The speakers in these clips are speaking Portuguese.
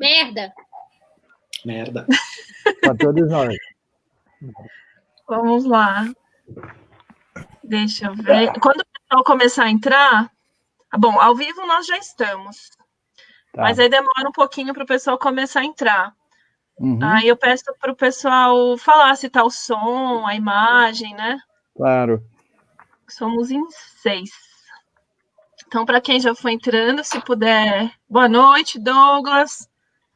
Merda. Merda. Para todos nós. Vamos lá. Deixa eu ver. Quando o pessoal começar a entrar... Bom, ao vivo nós já estamos. Tá. Mas aí demora um pouquinho para o pessoal começar a entrar. Uhum. Aí eu peço para o pessoal falar se tá o som, a imagem, né? Claro. Somos em 6. Então, para quem já foi entrando, se puder... Boa noite, Douglas.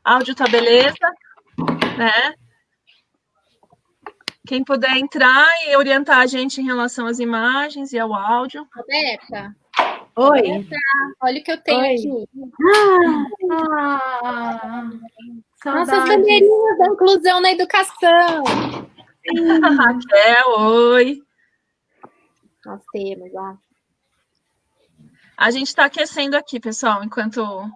Áudio tá beleza? Né? Quem puder entrar e orientar a gente em relação às imagens e ao áudio. Roberta. Oi. Roberta, olha o que eu tenho Oi. aqui. Nossas Saudades. bandeirinhas da inclusão na educação. Raquel, oi. Nós temos, ó. A gente está aquecendo aqui, pessoal, enquanto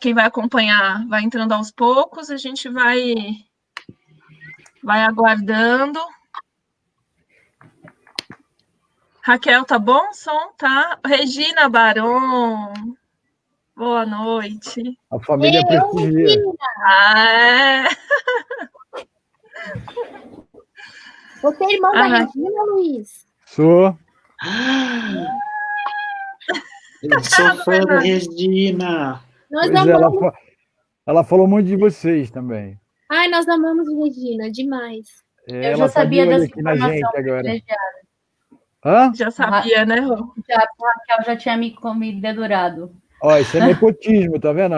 quem vai acompanhar vai entrando aos poucos, a gente vai aguardando. Raquel, tá bom o som? Tá. Regina Baron, boa noite. A família prestigia. Você é irmão da Regina, Luiz? Sou. Eu sou fã da Regina. Nós Pois amamos. ela falou muito de vocês também. Ai, nós amamos Regina, demais. É, Eu ela já sabia tá de olho dessa aqui na gente informação agora. privilegiada. Hã? Já sabia, né, Rô? A Raquel já tinha me dedurado. Ó, isso é nepotismo, tá vendo?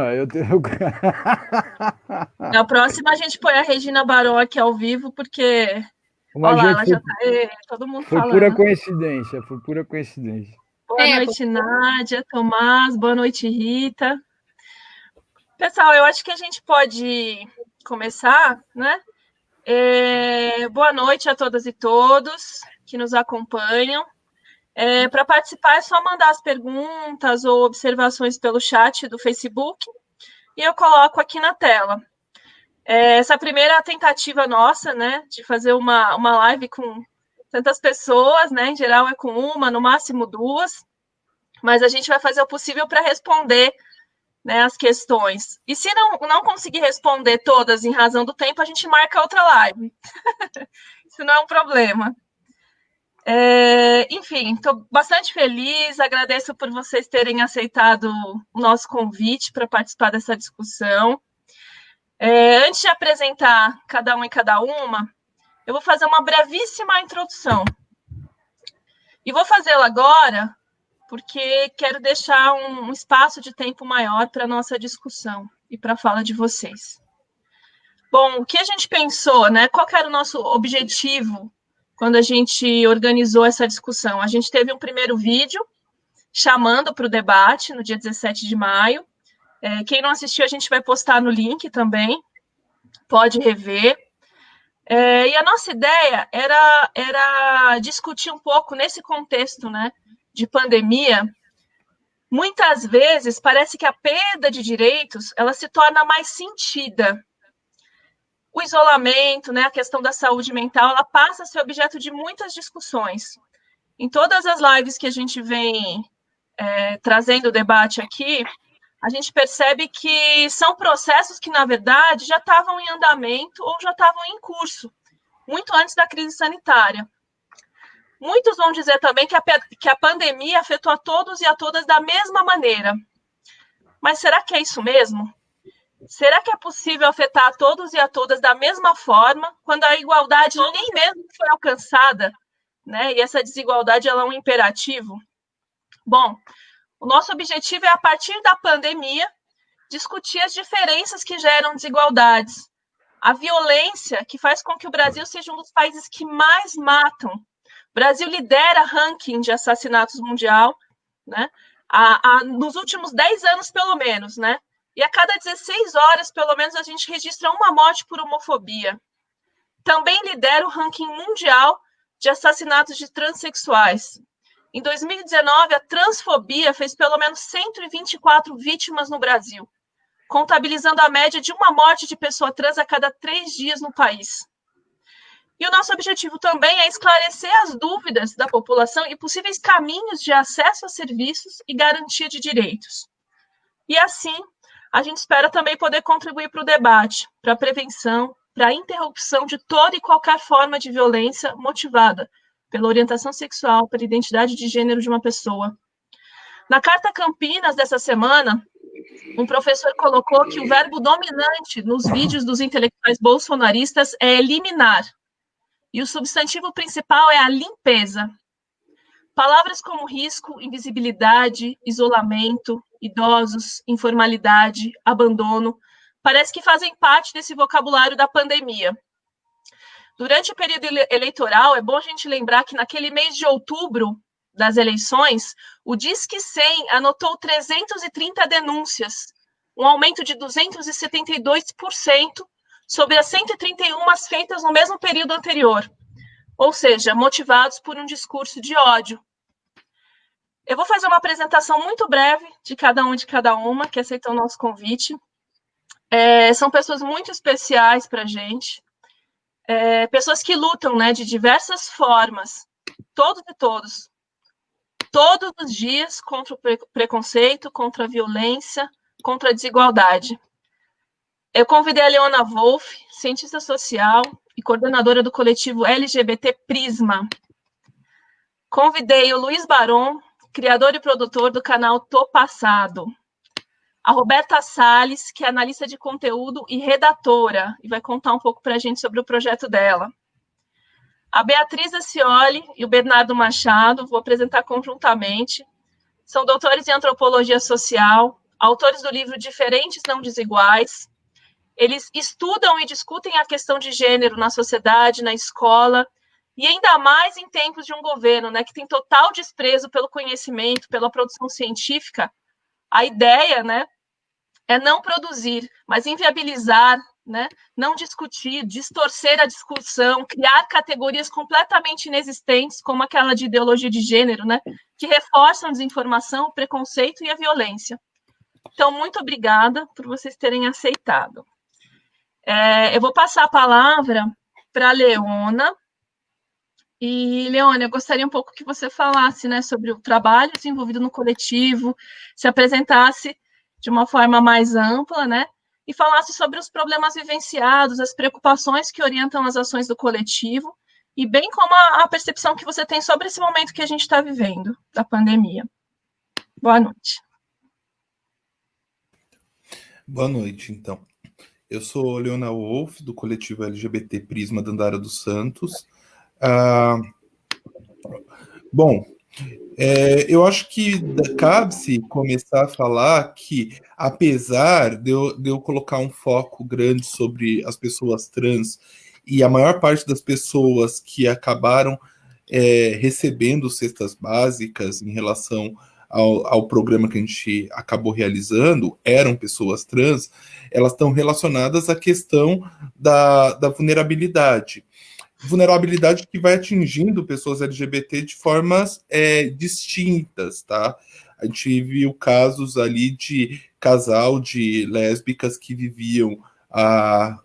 Na próxima a gente põe a Regina Baró aqui ao vivo, porque Mas, olha lá, ela gente, já tá aí, todo mundo foi falando. pura coincidência, foi pura coincidência. Boa noite, Nádia, Tomás, boa noite, Rita. Pessoal, eu acho que a gente pode começar, né? Boa noite a todas e todos que nos acompanham. Para participar é só mandar as perguntas ou observações pelo chat do Facebook e eu coloco aqui na tela. Essa primeira tentativa nossa, né, de fazer uma live com tantas pessoas, né, em geral é com uma, no máximo 2, mas a gente vai fazer o possível para responder, né, as questões. E se não conseguir responder todas em razão do tempo, a gente marca outra live. Isso não é um problema. Enfim, estou bastante feliz, agradeço por vocês terem aceitado o nosso convite para participar dessa discussão. Antes de apresentar cada um e cada uma, eu vou fazer uma brevíssima introdução. E vou fazê-la agora porque quero deixar um espaço de tempo maior para a nossa discussão e para a fala de vocês. Bom, o que a gente pensou, né? Qual que era o nosso objetivo quando a gente organizou essa discussão? A gente teve um primeiro vídeo chamando para o debate no dia 17 de maio. Quem não assistiu, a gente vai postar no link também, pode rever. E a nossa ideia era discutir um pouco nesse contexto, né, de pandemia. Muitas vezes parece que a perda de direitos ela se torna mais sentida. O isolamento, né, a questão da saúde mental, ela passa a ser objeto de muitas discussões. Em todas as lives que a gente vem trazendo o debate aqui, a gente percebe que são processos que, na verdade, já estavam em andamento ou já estavam em curso, muito antes da crise sanitária. Muitos vão dizer também que a pandemia afetou a todos e a todas da mesma maneira. Mas será que é isso mesmo? Será que é possível afetar a todos e a todas da mesma forma, quando a igualdade nem mesmo foi alcançada, né? E essa desigualdade ela é um imperativo? Bom, o nosso objetivo é, a partir da pandemia, discutir as diferenças que geram desigualdades, a violência que faz com que o Brasil seja um dos países que mais matam. O Brasil lidera ranking de assassinatos mundial, né? Nos últimos 10 anos, pelo menos, né? E a cada 16 horas, pelo menos, a gente registra uma morte por homofobia. Também lidera o ranking mundial de assassinatos de transexuais. Em 2019, a transfobia fez pelo menos 124 vítimas no Brasil, contabilizando a média de uma morte de pessoa trans a cada 3 dias no país. E o nosso objetivo também é esclarecer as dúvidas da população e possíveis caminhos de acesso a serviços e garantia de direitos. E assim, a gente espera também poder contribuir para o debate, para a prevenção, para a interrupção de toda e qualquer forma de violência motivada pela orientação sexual, pela identidade de gênero de uma pessoa. Na Carta Campinas dessa semana, um professor colocou que o verbo dominante nos vídeos dos intelectuais bolsonaristas é eliminar, e o substantivo principal é a limpeza. Palavras como risco, invisibilidade, isolamento, idosos, informalidade, abandono, parece que fazem parte desse vocabulário da pandemia. Durante o período eleitoral, é bom a gente lembrar que naquele mês de outubro das eleições, o Disque 100 anotou 330 denúncias, um aumento de 272% sobre as 131 feitas no mesmo período anterior, ou seja, motivados por um discurso de ódio. Eu vou fazer uma apresentação muito breve de cada um e de cada uma que aceitou o nosso convite. São pessoas muito especiais para a gente, pessoas que lutam, né, de diversas formas, todos os dias, contra o preconceito, contra a violência, contra a desigualdade. Eu convidei a Leona Wolff, cientista social e coordenadora do coletivo LGBT Prisma. Convidei o Luiz Baron, criador e produtor do canal Tô Passado. A Roberta Salles, que é analista de conteúdo e redatora, e vai contar um pouco para a gente sobre o projeto dela. A Beatriz Acioli e o Bernardo Machado, vou apresentar conjuntamente, são doutores em antropologia social, autores do livro Diferentes Não Desiguais. Eles estudam e discutem a questão de gênero na sociedade, na escola, e ainda mais em tempos de um governo, né, que tem total desprezo pelo conhecimento, pela produção científica. A ideia, né, é não produzir, mas inviabilizar, né, não discutir, distorcer a discussão, criar categorias completamente inexistentes, como aquela de ideologia de gênero, né, que reforçam a desinformação, o preconceito e a violência. Então, muito obrigada por vocês terem aceitado. Eu vou passar a palavra para a Leona. E, Leona, eu gostaria um pouco que você falasse, né, sobre o trabalho desenvolvido no coletivo, se apresentasse de uma forma mais ampla, né, e falasse sobre os problemas vivenciados, as preocupações que orientam as ações do coletivo, e bem como a percepção que você tem sobre esse momento que a gente está vivendo, da pandemia. Boa noite. Boa noite, então. Eu sou Leona Wolff, do coletivo LGBT Prisma Dandara dos Santos. Bom, eu acho que cabe-se começar a falar que, apesar de eu colocar um foco grande sobre as pessoas trans, e a maior parte das pessoas que acabaram recebendo cestas básicas em relação ao programa que a gente acabou realizando, eram pessoas trans, elas estão relacionadas à questão da vulnerabilidade. Vulnerabilidade que vai atingindo pessoas LGBT de formas distintas, tá? A gente viu casos ali de casal de lésbicas que viviam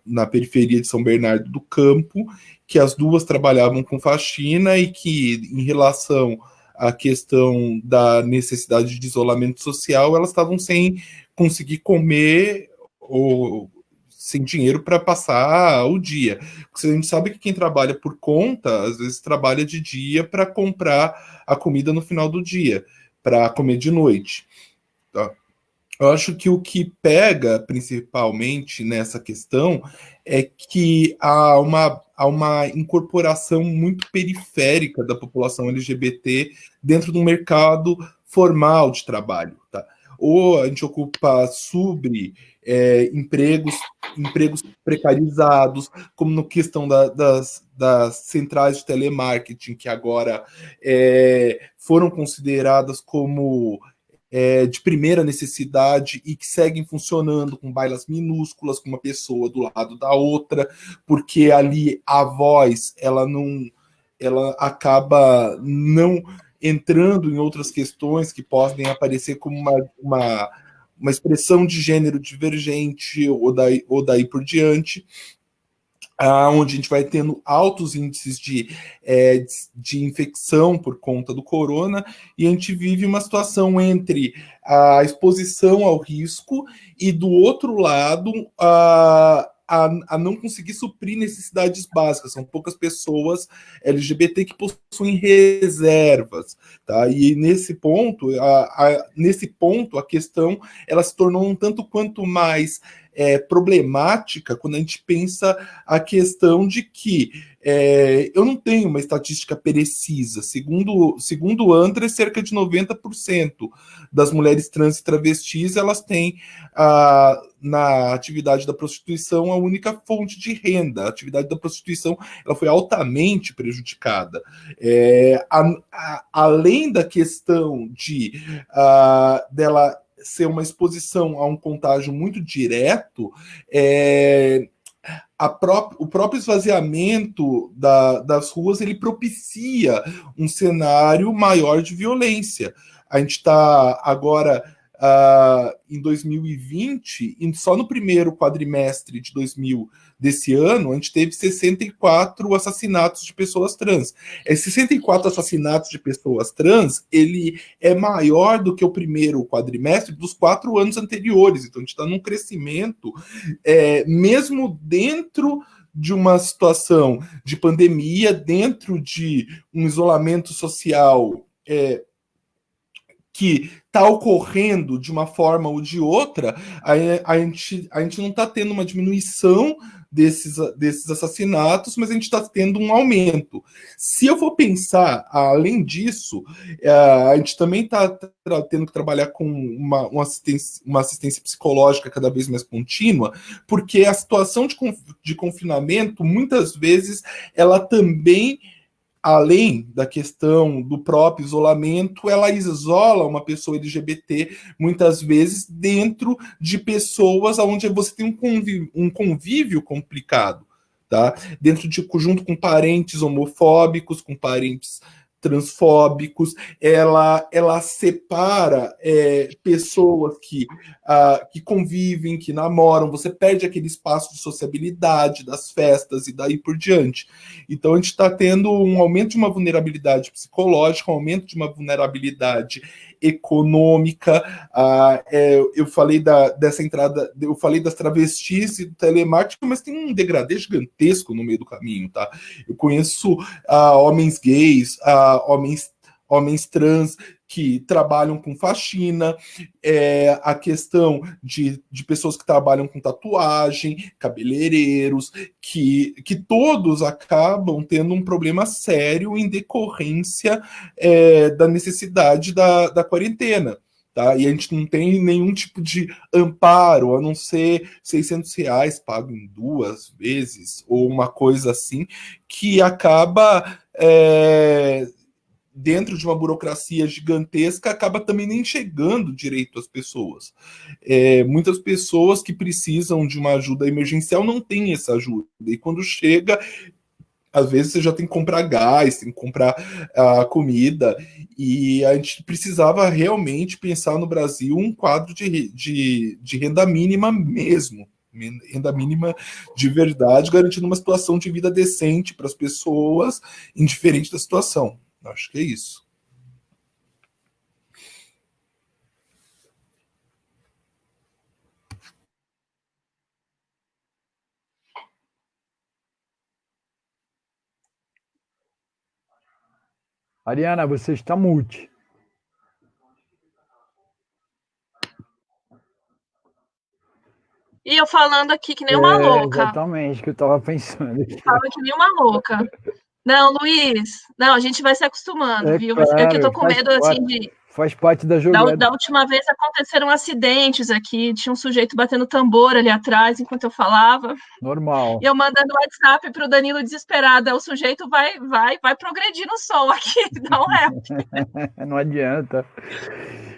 na periferia de São Bernardo do Campo, que as duas trabalhavam com faxina e que, em relação à questão da necessidade de isolamento social, elas estavam sem conseguir comer ou sem dinheiro para passar o dia. Porque a gente sabe que quem trabalha por conta, às vezes trabalha de dia para comprar a comida no final do dia, para comer de noite. Tá? Eu acho que o que pega principalmente nessa questão é que há uma incorporação muito periférica da população LGBT dentro do mercado formal de trabalho. Tá? Ou a gente ocupa empregos precarizados, como na questão das centrais de telemarketing, que agora foram consideradas como de primeira necessidade e que seguem funcionando com bailas minúsculas, com uma pessoa do lado da outra, porque ali a voz ela acaba não entrando em outras questões que podem aparecer como uma expressão de gênero divergente ou daí por diante. onde a gente vai tendo altos índices de infecção por conta do corona, e a gente vive uma situação entre a exposição ao risco e, do outro lado, a não conseguir suprir necessidades básicas. São poucas pessoas LGBT que possuem reservas, tá? E nesse ponto, a questão ela se tornou um tanto quanto mais problemática quando a gente pensa a questão de que eu não tenho uma estatística precisa. Segundo o André, cerca de 90% das mulheres trans e travestis elas têm na atividade da prostituição a única fonte de renda. A atividade da prostituição ela foi altamente prejudicada. Além da questão dela ser uma exposição a um contágio muito direto, o próprio esvaziamento das ruas ele propicia um cenário maior de violência. A gente está agora em 2020, e só no primeiro quadrimestre desse ano, a gente teve 64 assassinatos de pessoas trans. Esses 64 assassinatos de pessoas trans, ele é maior do que o primeiro quadrimestre dos 4 anos anteriores. Então, a gente está num crescimento, mesmo dentro de uma situação de pandemia, dentro de um isolamento social que está ocorrendo de uma forma ou de outra, a gente não está tendo uma diminuição desses assassinatos, mas a gente está tendo um aumento. Se eu for pensar, além disso, a gente também está tendo que trabalhar com uma assistência psicológica cada vez mais contínua, porque a situação de confinamento, muitas vezes, ela também, além da questão do próprio isolamento, ela isola uma pessoa LGBT, muitas vezes, dentro de pessoas onde você tem um convívio complicado, tá? Junto com parentes homofóbicos, com parentes transfóbicos, ela separa pessoas que convivem, que namoram, você perde aquele espaço de sociabilidade das festas e daí por diante. Então a gente está tendo um aumento de uma vulnerabilidade psicológica, um aumento de uma vulnerabilidade econômica. Eu falei dessa entrada, eu falei das travestis e do telemarketing, mas tem um degradê gigantesco no meio do caminho, tá? Eu conheço homens gays, homens trans que trabalham com faxina, a questão de pessoas que trabalham com tatuagem, cabeleireiros, que todos acabam tendo um problema sério em decorrência da necessidade da quarentena. Tá? E a gente não tem nenhum tipo de amparo, a não ser R$600 pago em 2 vezes, ou uma coisa assim, que acaba, dentro de uma burocracia gigantesca, acaba também nem chegando direito às pessoas. Muitas pessoas que precisam de uma ajuda emergencial não têm essa ajuda, e quando chega, às vezes você já tem que comprar gás, tem que comprar comida, e a gente precisava realmente pensar no Brasil um quadro de renda mínima mesmo, renda mínima de verdade, garantindo uma situação de vida decente para as pessoas, indiferente da situação. Acho que é isso. Ariana, você está mute. E eu falando aqui que nem uma louca. Exatamente, que eu estava pensando. Falando que nem uma louca. Não, Luiz, não, a gente vai se acostumando, viu? Claro, é que eu tô com medo, assim, faz parte da jogada. Da última vez aconteceram acidentes aqui, tinha um sujeito batendo tambor ali atrás enquanto eu falava. Normal. E eu mandando WhatsApp pro Danilo desesperada, o sujeito vai progredir no som aqui, dá um help. Não adianta.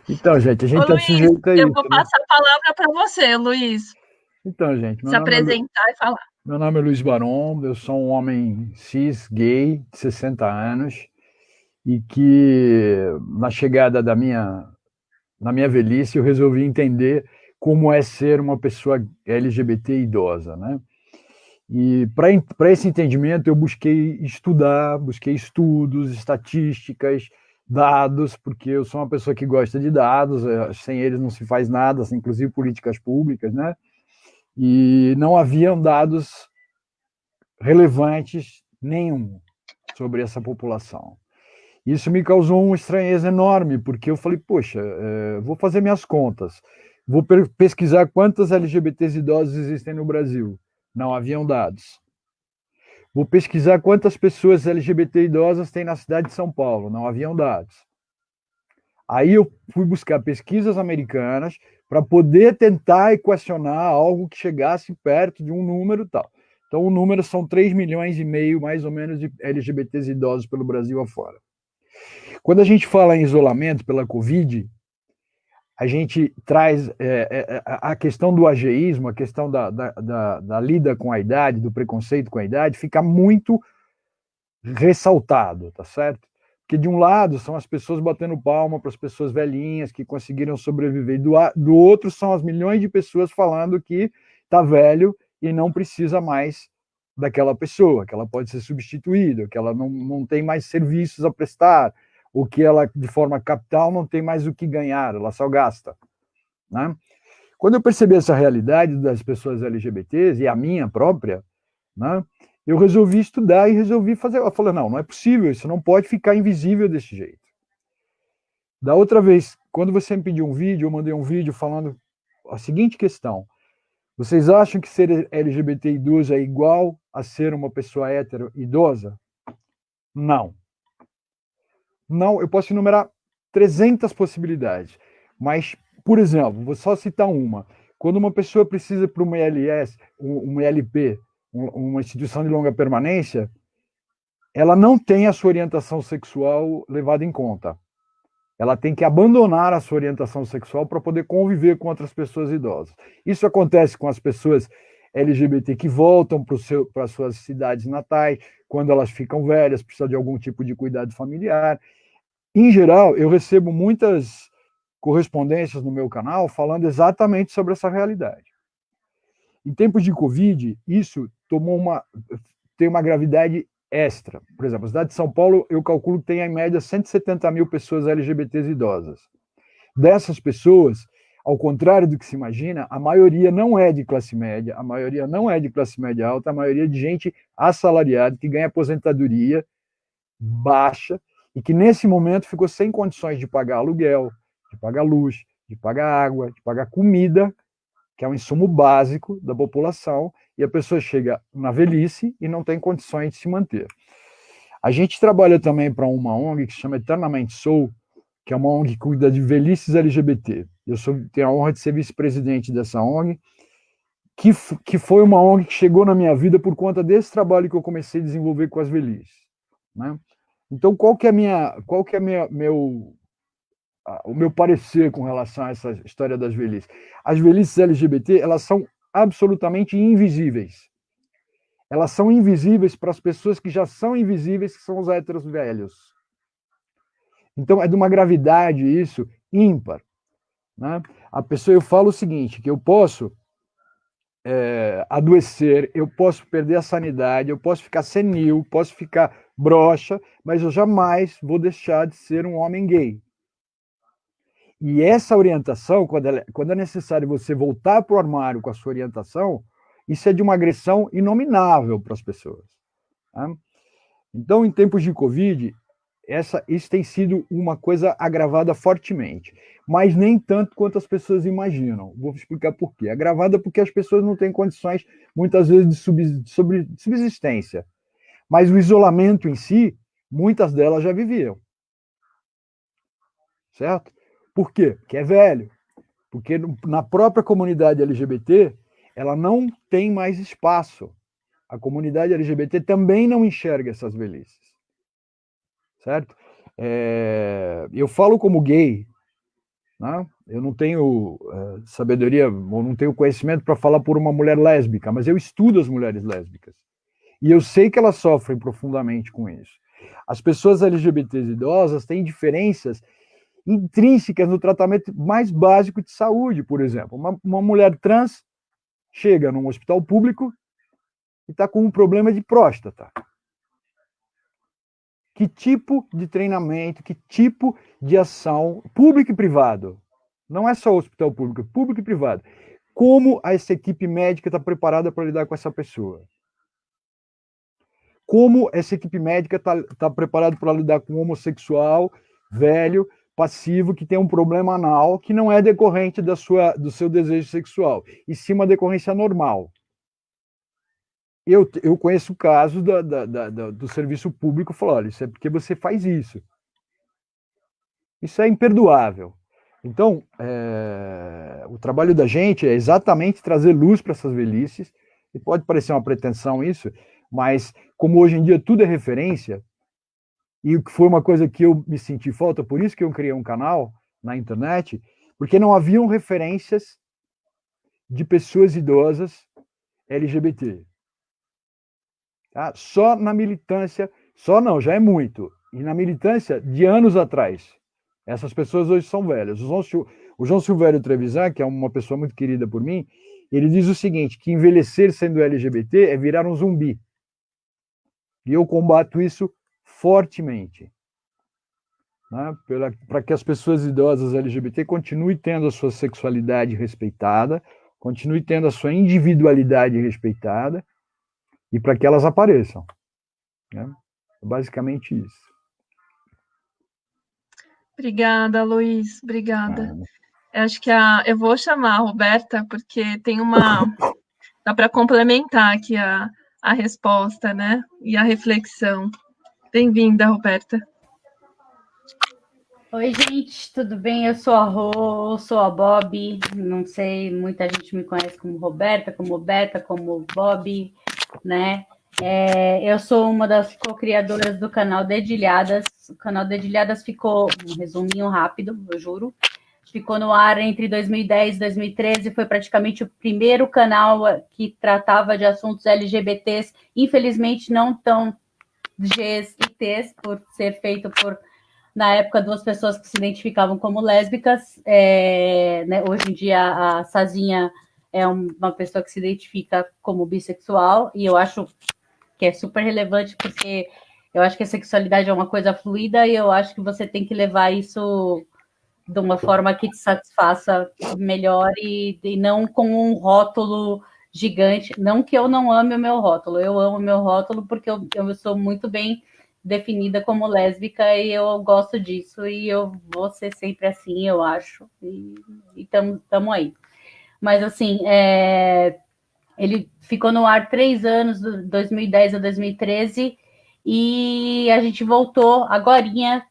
Então, gente, a gente tá sujeito a isso. Eu vou passar a palavra para você, Luiz. Então, gente, se apresentar e falar. Meu nome é Luiz Baron, eu sou um homem cis, gay, de 60 anos, e que na chegada na minha velhice eu resolvi entender como é ser uma pessoa LGBT idosa, né? E para esse entendimento eu busquei estudar, busquei estudos, estatísticas, dados, porque eu sou uma pessoa que gosta de dados, sem eles não se faz nada, inclusive políticas públicas, né? E não haviam dados relevantes nenhum sobre essa população. Isso me causou uma estranheza enorme, porque eu falei, poxa, vou fazer minhas contas, vou pesquisar quantas LGBTs idosos existem no Brasil. Não haviam dados. Vou pesquisar quantas pessoas LGBT idosas tem na cidade de São Paulo. Não haviam dados. Aí eu fui buscar pesquisas americanas para poder tentar equacionar algo que chegasse perto de um número tal. Então, o número são 3,5 milhões, mais ou menos, de LGBTs idosos pelo Brasil afora. Quando a gente fala em isolamento pela Covid, a gente traz a questão do ageísmo, a questão da lida com a idade, do preconceito com a idade, fica muito ressaltado, tá certo? Porque de um lado são as pessoas batendo palma para as pessoas velhinhas que conseguiram sobreviver, do outro são as milhões de pessoas falando que está velho e não precisa mais daquela pessoa, que ela pode ser substituída, que ela não tem mais serviços a prestar, ou que ela, de forma capital, não tem mais o que ganhar, ela só gasta. Né? Quando eu percebi essa realidade das pessoas LGBTs, e a minha própria, né, eu resolvi estudar e resolvi fazer. Eu falei, não é possível, isso não pode ficar invisível desse jeito. Da outra vez, quando você me pediu um vídeo, eu mandei um vídeo falando a seguinte questão: vocês acham que ser LGBT idoso é igual a ser uma pessoa hétero idosa? Não. Não, eu posso enumerar 300 possibilidades, mas, por exemplo, vou só citar uma. Quando uma pessoa precisa para uma ILS, uma ILP, uma instituição de longa permanência, ela não tem a sua orientação sexual levada em conta. Ela tem que abandonar a sua orientação sexual para poder conviver com outras pessoas idosas. Isso acontece com as pessoas LGBT que voltam para as suas cidades natais, quando elas ficam velhas, precisam de algum tipo de cuidado familiar. Em geral, eu recebo muitas correspondências no meu canal falando exatamente sobre essa realidade. Em tempos de Covid, isso tem uma gravidade extra. Por exemplo, a cidade de São Paulo, eu calculo que tem, em média, 170 mil pessoas LGBTs idosas. Dessas pessoas, ao contrário do que se imagina, a maioria não é de classe média, a maioria não é de classe média alta, a maioria é de gente assalariada, que ganha aposentadoria baixa, e que nesse momento ficou sem condições de pagar aluguel, de pagar luz, de pagar água, de pagar comida, que é um insumo básico da população, e a pessoa chega na velhice e não tem condições de se manter. A gente trabalha também para uma ONG que se chama Eternamente Sou, que é uma ONG que cuida de velhices LGBT. Eu tenho a honra de ser vice-presidente dessa ONG, que foi uma ONG que chegou na minha vida por conta desse trabalho que eu comecei a desenvolver com as velhices. Né? Então, qual que é o meu parecer com relação a essa história das velhices? As velhices LGBT, elas são absolutamente invisíveis. Elas são invisíveis para as pessoas que já são invisíveis, que são os héteros velhos. Então, é de uma gravidade isso ímpar. Né? A pessoa, eu falo o seguinte, que eu posso adoecer, eu posso perder a sanidade, eu posso ficar senil, posso ficar broxa, mas eu jamais vou deixar de ser um homem gay. E essa orientação, quando é necessário você voltar para o armário com a sua orientação, isso é de uma agressão inominável para as pessoas. Tá? Então, em tempos de Covid, isso tem sido uma coisa agravada fortemente, mas nem tanto quanto as pessoas imaginam. Vou explicar por quê. Agravada porque as pessoas não têm condições, muitas vezes, de subsistência. Mas o isolamento em si, muitas delas já viviam. Certo? Por quê? Porque é velho. Porque na própria comunidade LGBT, ela não tem mais espaço. A comunidade LGBT também não enxerga essas velhices. Certo? Eu falo como gay, né? Eu não tenho sabedoria, ou não tenho conhecimento para falar por uma mulher lésbica, mas eu estudo as mulheres lésbicas. E eu sei que elas sofrem profundamente com isso. As pessoas LGBTs idosas têm diferenças intrínsecas no tratamento mais básico de saúde, por exemplo. Uma mulher trans chega num hospital público, e está com um problema de próstata. Que tipo de treinamento, que tipo de ação, público e privado, não é só o hospital público, público e privado, como essa equipe médica está preparada para lidar com essa pessoa? Como essa equipe médica está preparada para lidar com um homossexual, velho, passivo, que tem um problema anal, que não é decorrente do seu desejo sexual, e sim uma decorrência normal. Eu conheço casos do serviço público, falando, olha, isso é porque você faz isso. Isso é imperdoável. Então, o trabalho da gente é exatamente trazer luz para essas velhices, e pode parecer uma pretensão isso, mas como hoje em dia tudo é referência, e foi uma coisa que eu me senti falta, por isso que eu criei um canal na internet, porque não haviam referências de pessoas idosas LGBT. Tá? Só na militância, só não, já é muito, e na militância de anos atrás. Essas pessoas hoje são velhas. O João Silvério Trevisan, que é uma pessoa muito querida por mim, ele diz o seguinte, que envelhecer sendo LGBT é virar um zumbi. E eu combato isso fortemente. Né? Para que as pessoas idosas LGBT continuem tendo a sua sexualidade respeitada, continuem tendo a sua individualidade respeitada, e para que elas apareçam. Né? É basicamente isso. Obrigada, Luiz. Obrigada. Acho que eu vou chamar a Roberta, porque tem uma... Dá para complementar aqui a resposta, né? E a reflexão. Bem-vinda, Roberta. Oi, gente, tudo bem? Eu sou a Rô, sou a Bob, não sei, muita gente me conhece como Roberta, como Beta, como Bob, né? Eu sou uma das co-criadoras do canal Dedilhadas. O canal Dedilhadas ficou, um resuminho rápido, eu juro, ficou no ar entre 2010 e 2013, foi praticamente o primeiro canal que tratava de assuntos LGBTs, infelizmente não tão Gs e Ts, por ser feito por, na época, duas pessoas que se identificavam como lésbicas. Né, hoje em dia, a Sazinha é uma pessoa que se identifica como bissexual, e eu acho que é super relevante, porque eu acho que a sexualidade é uma coisa fluida, e eu acho que você tem que levar isso de uma forma que te satisfaça melhor, e não com um rótulo gigante. Não que eu não ame o meu rótulo, eu amo o meu rótulo porque eu sou muito bem definida como lésbica, e eu gosto disso, e eu vou ser sempre assim, eu acho, e estamos aí. Mas, assim, ele ficou no ar 3 anos, 2010 a 2013, e a gente voltou agorinha,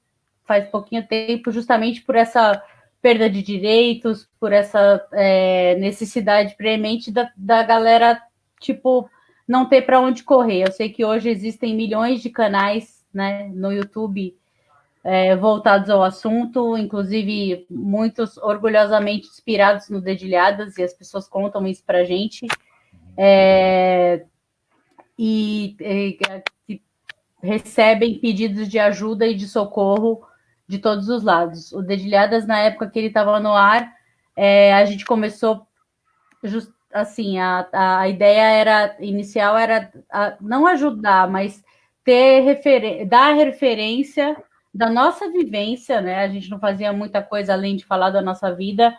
faz pouquinho tempo, justamente por essa perda de direitos, por essa necessidade premente da galera, tipo, não ter para onde correr. Eu sei que hoje existem milhões de canais, né, no YouTube voltados ao assunto, inclusive muitos orgulhosamente inspirados no Dedilhadas, e as pessoas contam isso para a gente. E recebem pedidos de ajuda e de socorro de todos os lados. O Dedilhadas, na época que ele estava no ar, a gente começou assim, a ideia inicial era não ajudar, mas dar referência da nossa vivência, né? A gente não fazia muita coisa além de falar da nossa vida,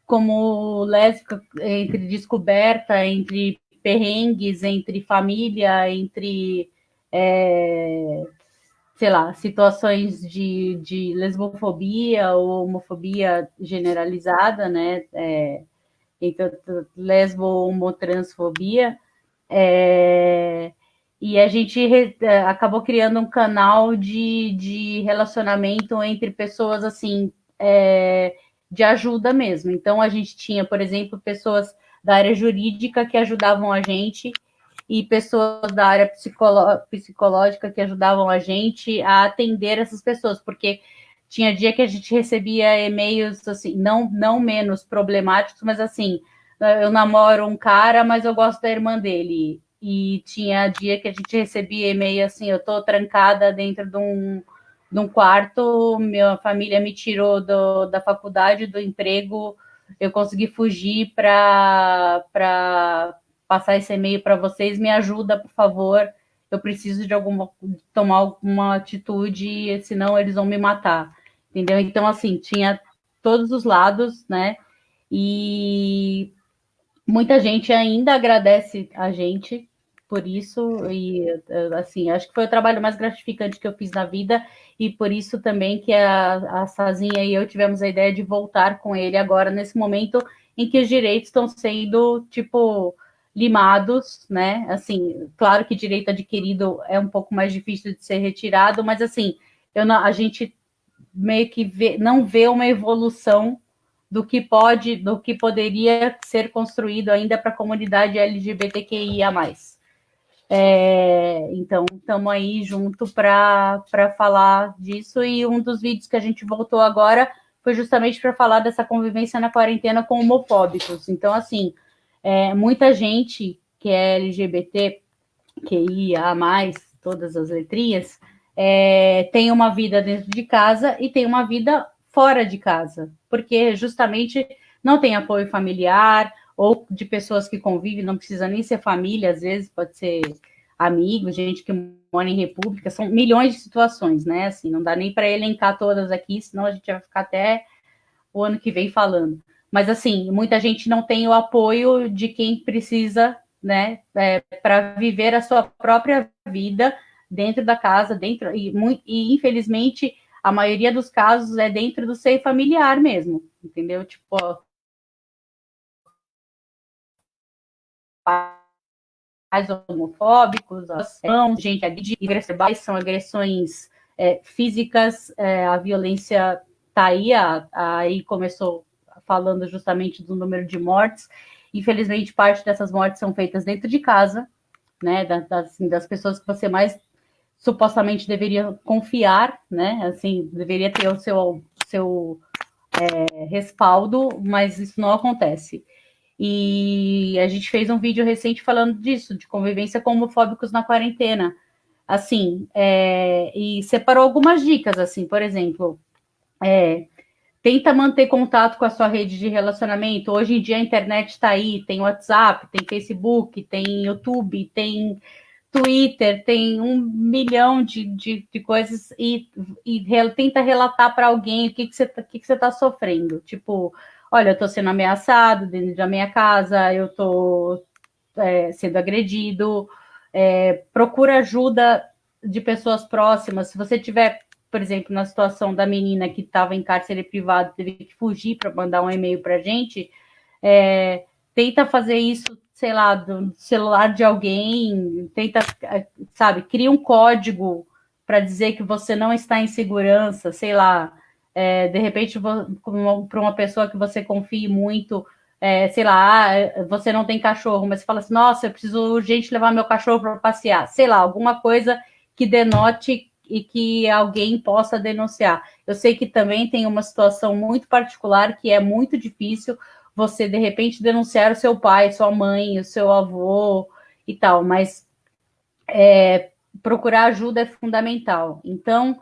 como lésbica, entre descoberta, entre perrengues, entre família, entre sei lá, situações de lesbofobia ou homofobia generalizada, né? Então, lesbo-homotransfobia. E a gente acabou criando um canal de relacionamento entre pessoas, assim, de ajuda mesmo. Então, a gente tinha, por exemplo, pessoas da área jurídica que ajudavam a gente, e pessoas da área psicológica que ajudavam a gente a atender essas pessoas, porque tinha dia que a gente recebia e-mails, assim, não menos problemáticos, mas assim, eu namoro um cara, mas eu gosto da irmã dele. E tinha dia que a gente recebia e-mail assim, eu tô trancada dentro de um quarto, minha família me tirou da faculdade, do emprego, eu consegui fugir para passar esse e-mail para vocês, me ajuda, por favor, eu preciso de tomar alguma atitude, senão eles vão me matar, entendeu? Então, assim, tinha todos os lados, né? E muita gente ainda agradece a gente por isso, e assim, acho que foi o trabalho mais gratificante que eu fiz na vida, e por isso também que a Sazinha e eu tivemos a ideia de voltar com ele agora, nesse momento em que os direitos estão sendo, tipo, limados, né? Assim, claro que direito adquirido é um pouco mais difícil de ser retirado, mas assim, a gente meio que não vê uma evolução do que poderia ser construído ainda para a comunidade LGBTQIA+. Então, estamos aí junto para falar disso, e um dos vídeos que a gente voltou agora foi justamente para falar dessa convivência na quarentena com homofóbicos. Então, assim, muita gente que é LGBT, QIA+, todas as letrinhas, tem uma vida dentro de casa e tem uma vida fora de casa, porque justamente não tem apoio familiar, ou de pessoas que convivem, não precisa nem ser família, às vezes pode ser amigos, gente que mora em república, são milhões de situações, né? Assim, não dá nem para elencar todas aqui, senão a gente vai ficar até o ano que vem falando. Mas, assim, muita gente não tem o apoio de quem precisa, né, para viver a sua própria vida dentro da casa, e infelizmente, a maioria dos casos é dentro do seio familiar mesmo, entendeu? Tipo, pais homofóbicos, gente agressiva, são agressões físicas, a violência está aí, aí começou falando justamente do número de mortes. Infelizmente, parte dessas mortes são feitas dentro de casa, né, das pessoas que você mais supostamente deveria confiar, né, assim, deveria ter o seu respaldo, mas isso não acontece. E a gente fez um vídeo recente falando disso, de convivência com homofóbicos na quarentena. Assim, e separou algumas dicas, assim, por exemplo, tenta manter contato com a sua rede de relacionamento. Hoje em dia a internet está aí, tem WhatsApp, tem Facebook, tem YouTube, tem Twitter, tem 1 milhão de coisas, e tenta relatar para alguém o que você está sofrendo. Tipo, olha, eu estou sendo ameaçado dentro da minha casa, eu estou sendo agredido, procura ajuda de pessoas próximas. Se você tiver, por exemplo, na situação da menina que estava em cárcere privado, teve que fugir para mandar um e-mail para a gente, tenta fazer isso, sei lá, do celular de alguém, tenta, sabe, cria um código para dizer que você não está em segurança, sei lá, de repente, para uma pessoa que você confie muito, sei lá, você não tem cachorro, mas você fala assim, nossa, eu preciso urgente levar meu cachorro para passear, sei lá, alguma coisa que denote e que alguém possa denunciar. Eu sei que também tem uma situação muito particular que é muito difícil você, de repente, denunciar o seu pai, sua mãe, o seu avô e tal, mas procurar ajuda é fundamental. Então,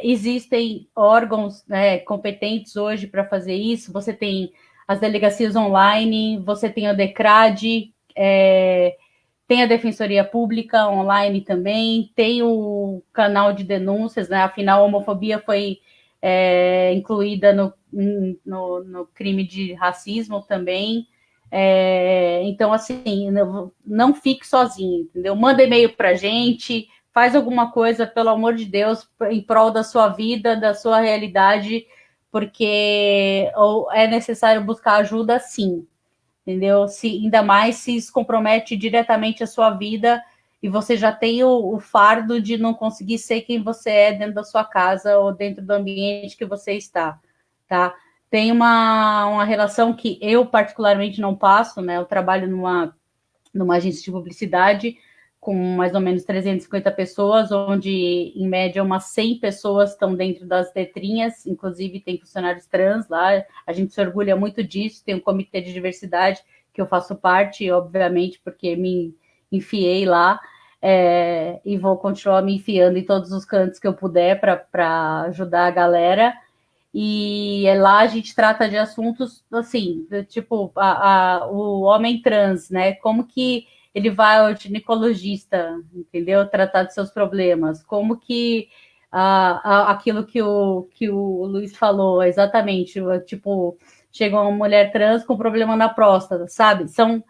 existem órgãos, né, competentes hoje para fazer isso. Você tem as delegacias online, você tem o DECRAD, tem a Defensoria Pública online também, tem o canal de denúncias, né? Afinal, a homofobia foi incluída no crime de racismo também. Então, assim, não fique sozinho, entendeu? Manda e-mail para a gente, faz alguma coisa, pelo amor de Deus, em prol da sua vida, da sua realidade, porque é necessário buscar ajuda, sim, entendeu? Ainda mais se isso compromete diretamente a sua vida e você já tem o fardo de não conseguir ser quem você é dentro da sua casa ou dentro do ambiente que você está, tá? Tem uma relação que eu particularmente não passo, né? Eu trabalho numa agência de publicidade com mais ou menos 350 pessoas, onde, em média, umas 100 pessoas estão dentro das letrinhas, inclusive tem funcionários trans lá, a gente se orgulha muito disso, tem um comitê de diversidade que eu faço parte, obviamente, porque me enfiei lá, e vou continuar me enfiando em todos os cantos que eu puder para ajudar a galera. e lá a gente trata de assuntos assim, tipo o homem trans, né? Como que ele vai ao ginecologista, entendeu? Tratar de seus problemas, como que aquilo que o Luiz falou, exatamente, tipo, chega uma mulher trans com problema na próstata, sabe? São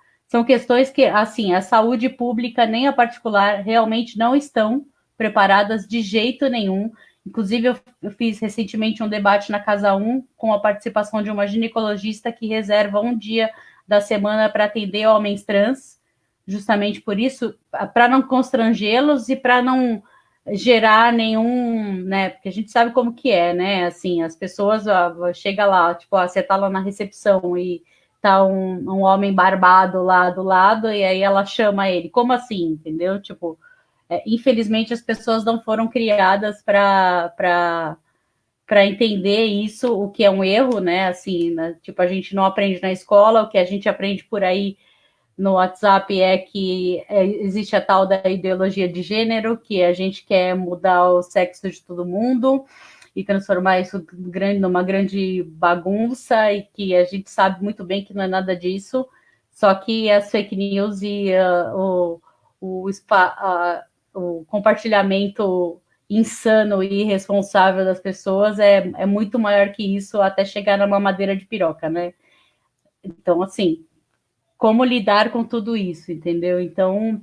questões que, assim, a saúde pública nem a particular realmente não estão preparadas de jeito nenhum. Inclusive, eu fiz recentemente um debate na Casa 1 com a participação de uma ginecologista que reserva um dia da semana para atender homens trans, justamente por isso, para não constrangê-los e para não gerar nenhum, né, porque a gente sabe como que é, né, assim, as pessoas chega lá, tipo, você tá lá na recepção e tá um homem barbado lá do lado, e aí ela chama ele, como assim, entendeu? Tipo, infelizmente as pessoas não foram criadas para entender isso, o que é um erro, né? Assim, né? Tipo, a gente não aprende na escola, o que a gente aprende por aí no WhatsApp é que existe a tal da ideologia de gênero, que a gente quer mudar o sexo de todo mundo e transformar isso numa grande bagunça, e que a gente sabe muito bem que não é nada disso, só que as fake news e o compartilhamento insano e irresponsável das pessoas é muito maior que isso, até chegar na mamadeira de piroca, né? Então, assim, como lidar com tudo isso, entendeu? Então,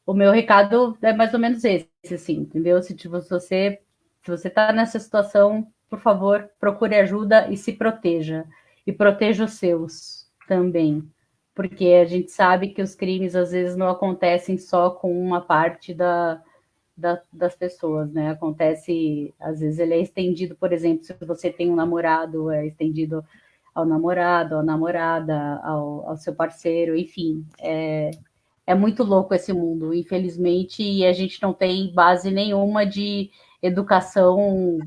o meu recado é mais ou menos esse, assim, entendeu? Se você está nessa situação, por favor, procure ajuda e se proteja. E proteja os seus também. Porque a gente sabe que os crimes, às vezes, não acontecem só com uma parte das pessoas, né? Acontece, às vezes, ele é estendido, por exemplo, se você tem um namorado, é estendido ao namorado, à namorada, ao seu parceiro, enfim. É muito louco esse mundo, infelizmente, e a gente não tem base nenhuma de educação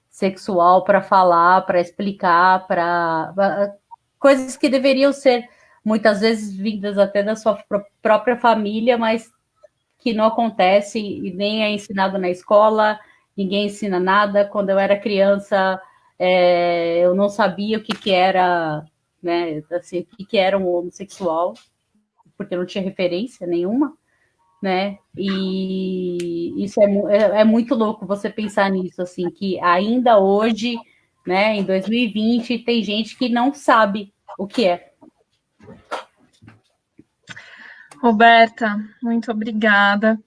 sexual para falar, para explicar, para coisas que deveriam ser muitas vezes vindas até da sua própria família, mas que não acontece e nem é ensinado na escola, ninguém ensina nada. Quando eu era criança, eu não sabia o que era, né, assim, o que era um homossexual, porque não tinha referência nenhuma, né? E isso é muito louco você pensar nisso, assim, que ainda hoje, né, em 2020, tem gente que não sabe o que é. Roberta, muito obrigada.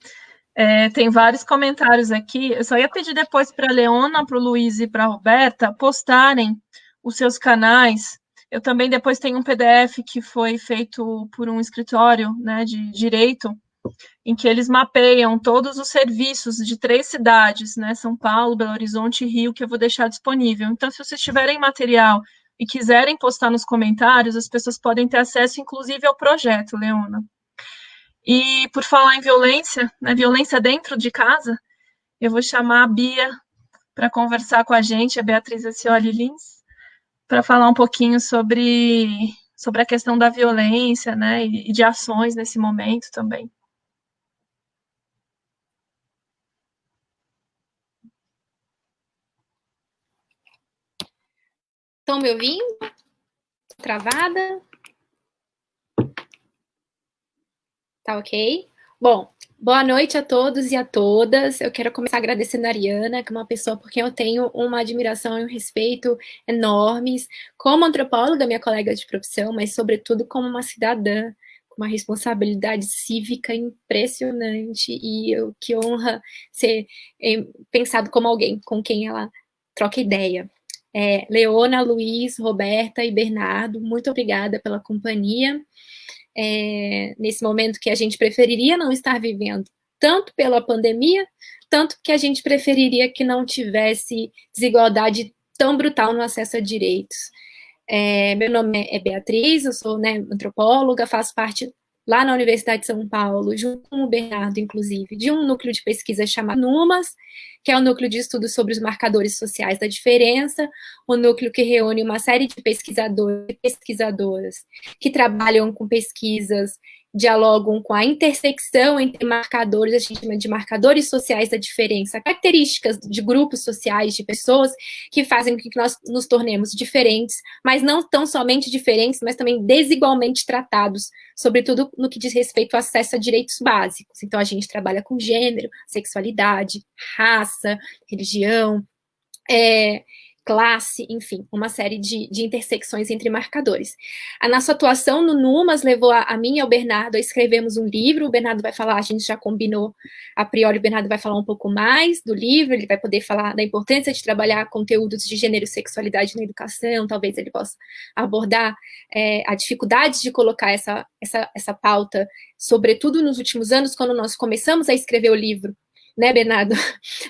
Tem vários comentários aqui. Eu só ia pedir depois para a Leona, para o Luiz e para a Roberta postarem os seus canais. Eu também depois tenho um PDF que foi feito por um escritório, né, de direito, em que eles mapeiam todos os serviços de 3 cidades, né, São Paulo, Belo Horizonte e Rio, que eu vou deixar disponível. Então, se vocês tiverem material e quiserem postar nos comentários, as pessoas podem ter acesso, inclusive, ao projeto, Leona. E por falar em violência, né, violência dentro de casa, eu vou chamar a Bia para conversar com a gente, a Beatriz Acioli Lins, para falar um pouquinho sobre a questão da violência, né, e de ações nesse momento também. Estão me ouvindo? Travada? Tá ok? Bom, boa noite a todos e a todas. Eu quero começar agradecendo a Ariana, que é uma pessoa por quem eu tenho uma admiração e um respeito enormes, como antropóloga, minha colega de profissão, mas sobretudo como uma cidadã, com uma responsabilidade cívica impressionante, e que honra ser pensado como alguém com quem ela troca ideia. Leona, Luiz, Roberta e Bernardo, muito obrigada pela companhia. Nesse momento que a gente preferiria não estar vivendo, tanto pela pandemia, tanto que a gente preferiria que não tivesse desigualdade tão brutal no acesso a direitos. Meu nome é Beatriz, eu sou, né, antropóloga, faço parte lá na Universidade de São Paulo, junto com o Bernardo, inclusive, de um núcleo de pesquisa chamado NUMAS, que é o núcleo de estudos sobre os marcadores sociais da diferença, um núcleo que reúne uma série de pesquisadores e pesquisadoras que trabalham com pesquisas dialogam com a intersecção entre marcadores, a gente chama de marcadores sociais da diferença, características de grupos sociais, de pessoas que fazem com que nós nos tornemos diferentes, mas não tão somente diferentes, mas também desigualmente tratados, sobretudo no que diz respeito ao acesso a direitos básicos. Então, a gente trabalha com gênero, sexualidade, raça, religião, classe, enfim, uma série de intersecções entre marcadores. A nossa atuação no NUMAS levou a mim e ao Bernardo a escrevermos um livro. O Bernardo vai falar, a gente já combinou, a priori o Bernardo vai falar um pouco mais do livro, ele vai poder falar da importância de trabalhar conteúdos de gênero e sexualidade na educação, talvez ele possa abordar a dificuldade de colocar essa pauta, sobretudo nos últimos anos, quando nós começamos a escrever o livro, né, Bernardo?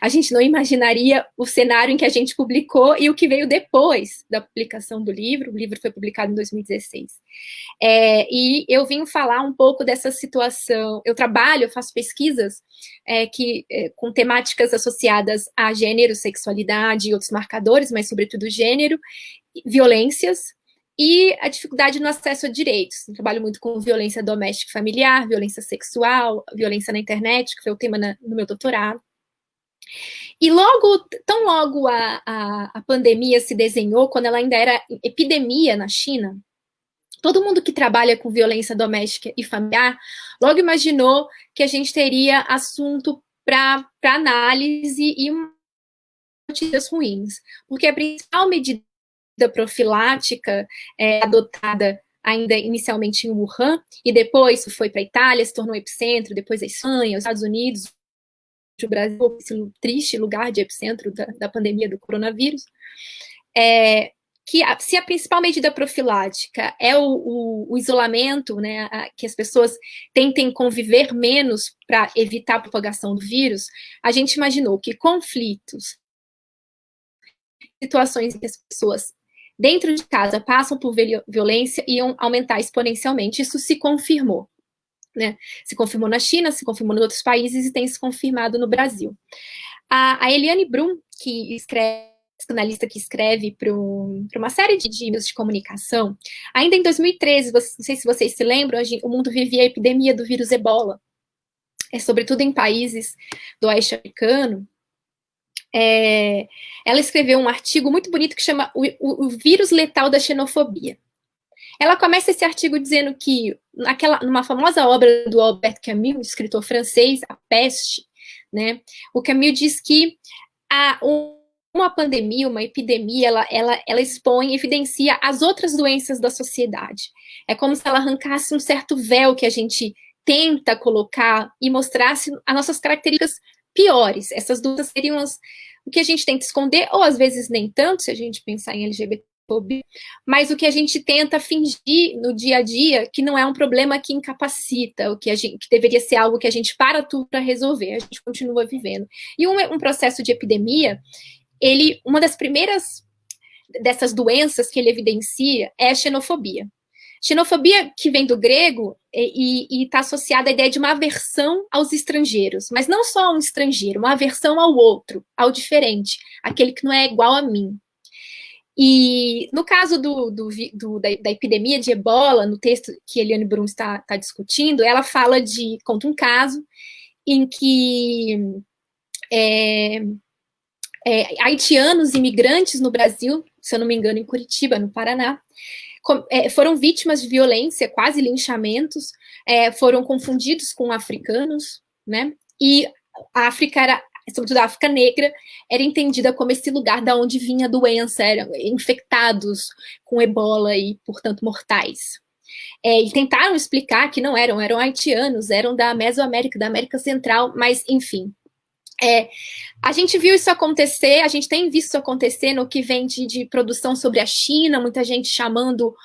A gente não imaginaria o cenário em que a gente publicou e o que veio depois da publicação do livro. O livro foi publicado em 2016. E eu vim falar um pouco dessa situação. Eu faço pesquisas com temáticas associadas a gênero, sexualidade e outros marcadores, mas sobretudo gênero, violências, e a dificuldade no acesso a direitos. Eu trabalho muito com violência doméstica e familiar, violência sexual, violência na internet, que foi o tema no meu doutorado. E tão logo a pandemia se desenhou, quando ela ainda era epidemia na China, todo mundo que trabalha com violência doméstica e familiar logo imaginou que a gente teria assunto para análise e notícias ruins, porque a principal medida profilática adotada ainda inicialmente em Wuhan, e depois foi para a Itália, se tornou epicentro, depois a Espanha, os Estados Unidos, o Brasil, esse triste lugar de epicentro da pandemia do coronavírus, que se a principal medida profilática é o isolamento, né, que as pessoas tentem conviver menos para evitar a propagação do vírus, a gente imaginou que conflitos, situações em que as pessoas dentro de casa passam por violência iam aumentar exponencialmente. Isso se confirmou, né? Se confirmou na China, se confirmou em outros países e tem se confirmado no Brasil. A Eliane Brum, que escreve, psicanalista que escreve para uma série de meios de comunicação, ainda em 2013, não sei se vocês se lembram, o mundo vivia a epidemia do vírus Ebola, sobretudo em países do oeste africano. Ela escreveu um artigo muito bonito que chama o vírus letal da xenofobia. Ela começa esse artigo dizendo que, numa famosa obra do Albert Camus, escritor francês, A Peste, né, o Camus diz que uma pandemia, uma epidemia, ela expõe, evidencia as outras doenças da sociedade. É como se ela arrancasse um certo véu que a gente tenta colocar e mostrasse as nossas características piores. Essas dúvidas seriam o que a gente tenta esconder, ou às vezes nem tanto, se a gente pensar em LGBTfobia, mas o que a gente tenta fingir no dia a dia, que não é um problema que incapacita, que deveria ser algo que a gente para tudo para resolver, a gente continua vivendo. E um processo de epidemia, uma das primeiras dessas doenças que ele evidencia é a xenofobia. Xenofobia, que vem do grego, e está associada à ideia de uma aversão aos estrangeiros, mas não só a um estrangeiro, uma aversão ao outro, ao diferente, aquele que não é igual a mim. E no caso da epidemia de Ebola, no texto que Eliane Brum está discutindo, ela conta um caso em que haitianos imigrantes no Brasil, se eu não me engano, em Curitiba, no Paraná, foram vítimas de violência, quase linchamentos, foram confundidos com africanos, né? E a África sobretudo a África negra, era entendida como esse lugar da onde vinha a doença, eram infectados com ebola e, portanto, mortais. E tentaram explicar que não eram haitianos, eram da Mesoamérica, da América Central, mas, enfim. A gente viu isso acontecer, a gente tem visto isso acontecer no que vem de produção sobre a China, muita gente chamando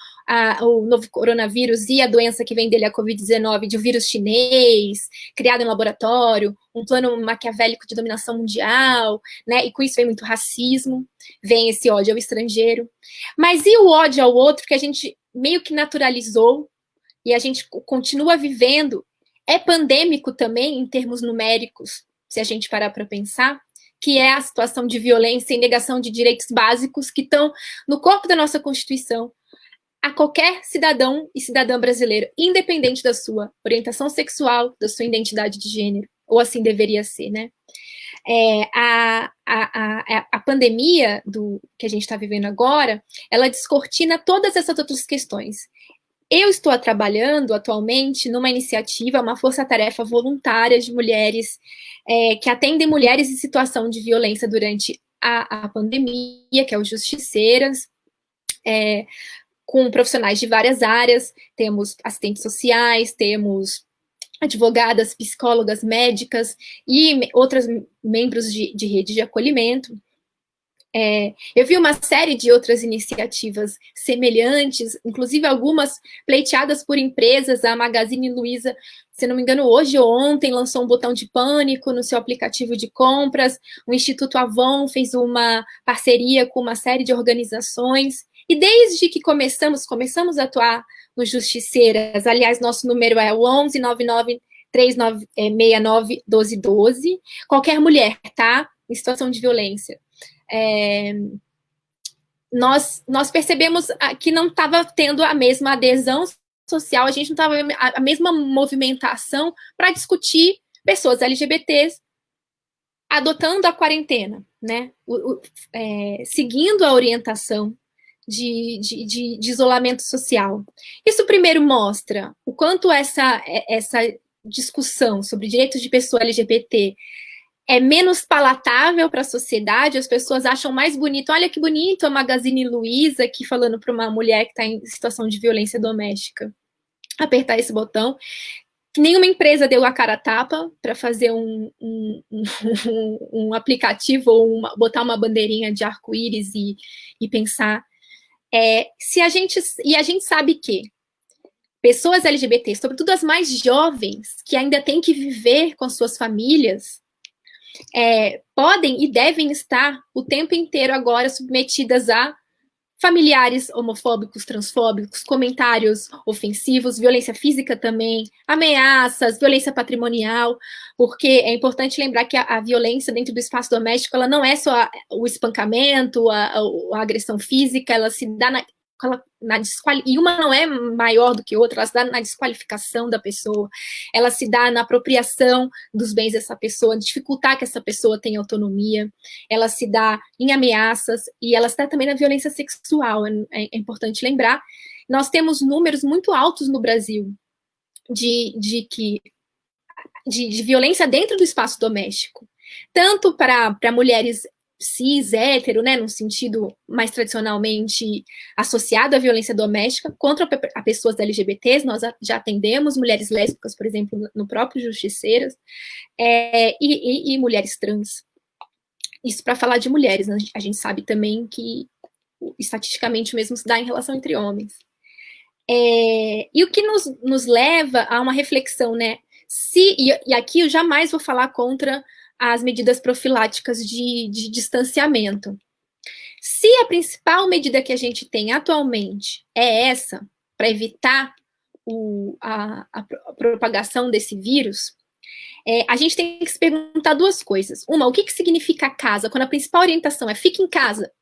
o novo coronavírus e a doença que vem dele, a Covid-19, de um vírus chinês, criado em laboratório, um plano maquiavélico de dominação mundial, né? E com isso vem muito racismo, vem esse ódio ao estrangeiro. Mas e o ódio ao outro, que a gente meio que naturalizou, e a gente continua vivendo, é pandêmico também, em termos numéricos, se a gente parar para pensar, que é a situação de violência e negação de direitos básicos que estão no corpo da nossa Constituição. a qualquer cidadão e cidadã brasileiro, independente da sua orientação sexual, da sua identidade de gênero, ou assim deveria ser, né? A pandemia que a gente está vivendo agora, ela descortina todas essas outras questões. Eu estou trabalhando atualmente numa iniciativa, uma força-tarefa voluntária de mulheres que atendem mulheres em situação de violência durante a pandemia, que é o Justiceiras, com profissionais de várias áreas, temos assistentes sociais, temos advogadas, psicólogas, médicas e outros membros de rede de acolhimento. Eu vi uma série de outras iniciativas semelhantes, inclusive algumas pleiteadas por empresas. A Magazine Luiza, se não me engano, hoje ou ontem, lançou um botão de pânico no seu aplicativo de compras. O Instituto Avon fez uma parceria com uma série de organizações. E desde que começamos a atuar no Justiceiras, aliás, nosso número é o 11 99 3969 1212, qualquer mulher, tá? Em situação de violência. Nós percebemos que não estava tendo a mesma adesão social, a gente não estava a mesma movimentação para discutir pessoas LGBTs adotando a quarentena, né? Seguindo a orientação de isolamento social. Isso primeiro mostra o quanto essa discussão sobre direitos de pessoa LGBT é menos palatável para a sociedade, as pessoas acham mais bonito. Olha que bonito a Magazine Luiza aqui falando para uma mulher que está em situação de violência doméstica apertar esse botão. Nenhuma empresa deu a cara a tapa para fazer um aplicativo ou botar uma bandeirinha de arco-íris e pensar. A gente sabe que pessoas LGBT, sobretudo as mais jovens, que ainda têm que viver com suas famílias, podem e devem estar o tempo inteiro agora submetidas a familiares homofóbicos, transfóbicos, comentários ofensivos, violência física também, ameaças, violência patrimonial, porque é importante lembrar que a violência dentro do espaço doméstico, ela não é só o espancamento, a agressão física, ela se dá e uma não é maior do que outra, ela se dá na desqualificação da pessoa, ela se dá na apropriação dos bens dessa pessoa, dificultar que essa pessoa tenha autonomia, ela se dá em ameaças, e ela se dá também na violência sexual. É importante lembrar, nós temos números muito altos no Brasil de violência dentro do espaço doméstico, tanto para mulheres cis, hétero, né, num sentido mais tradicionalmente associado à violência doméstica, contra a pessoas LGBTs. Nós já atendemos mulheres lésbicas, por exemplo, no próprio Justiceiras, e mulheres trans. Isso para falar de mulheres, né? A gente sabe também que estatisticamente o mesmo se dá em relação entre homens. E o que nos leva a uma reflexão, né? E aqui eu jamais vou falar contra as medidas profiláticas de distanciamento. Se a principal medida que a gente tem atualmente é essa, para evitar a propagação desse vírus, a gente tem que se perguntar duas coisas. Uma, o que significa casa? Quando a principal orientação é fique em casa.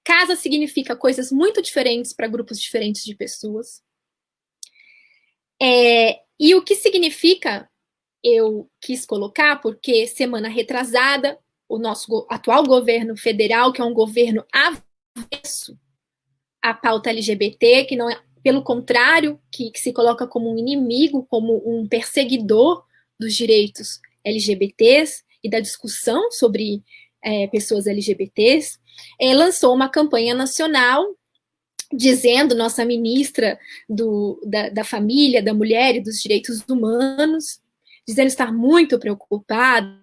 Casa significa coisas muito diferentes para grupos diferentes de pessoas. E o que significa, eu quis colocar, porque semana retrasada, o nosso atual governo federal, que é um governo avesso à pauta LGBT, que não é, pelo contrário, que se coloca como um inimigo, como um perseguidor dos direitos LGBTs e da discussão sobre pessoas LGBTs, lançou uma campanha nacional dizendo, nossa ministra da Família, da Mulher e dos Direitos Humanos, dizendo estar muito preocupada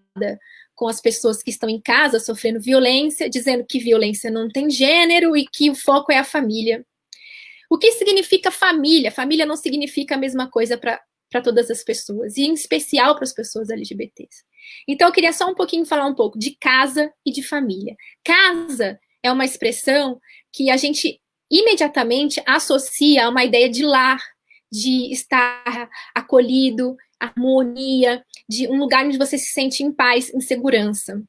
com as pessoas que estão em casa sofrendo violência, dizendo que violência não tem gênero e que o foco é a família. O que significa família? Família não significa a mesma coisa para todas as pessoas, e em especial para as pessoas LGBTs. Então, eu queria só falar um pouco de casa e de família. Casa é uma expressão que a gente imediatamente associa a uma ideia de lar, de estar acolhido, harmonia, de um lugar onde você se sente em paz, em segurança.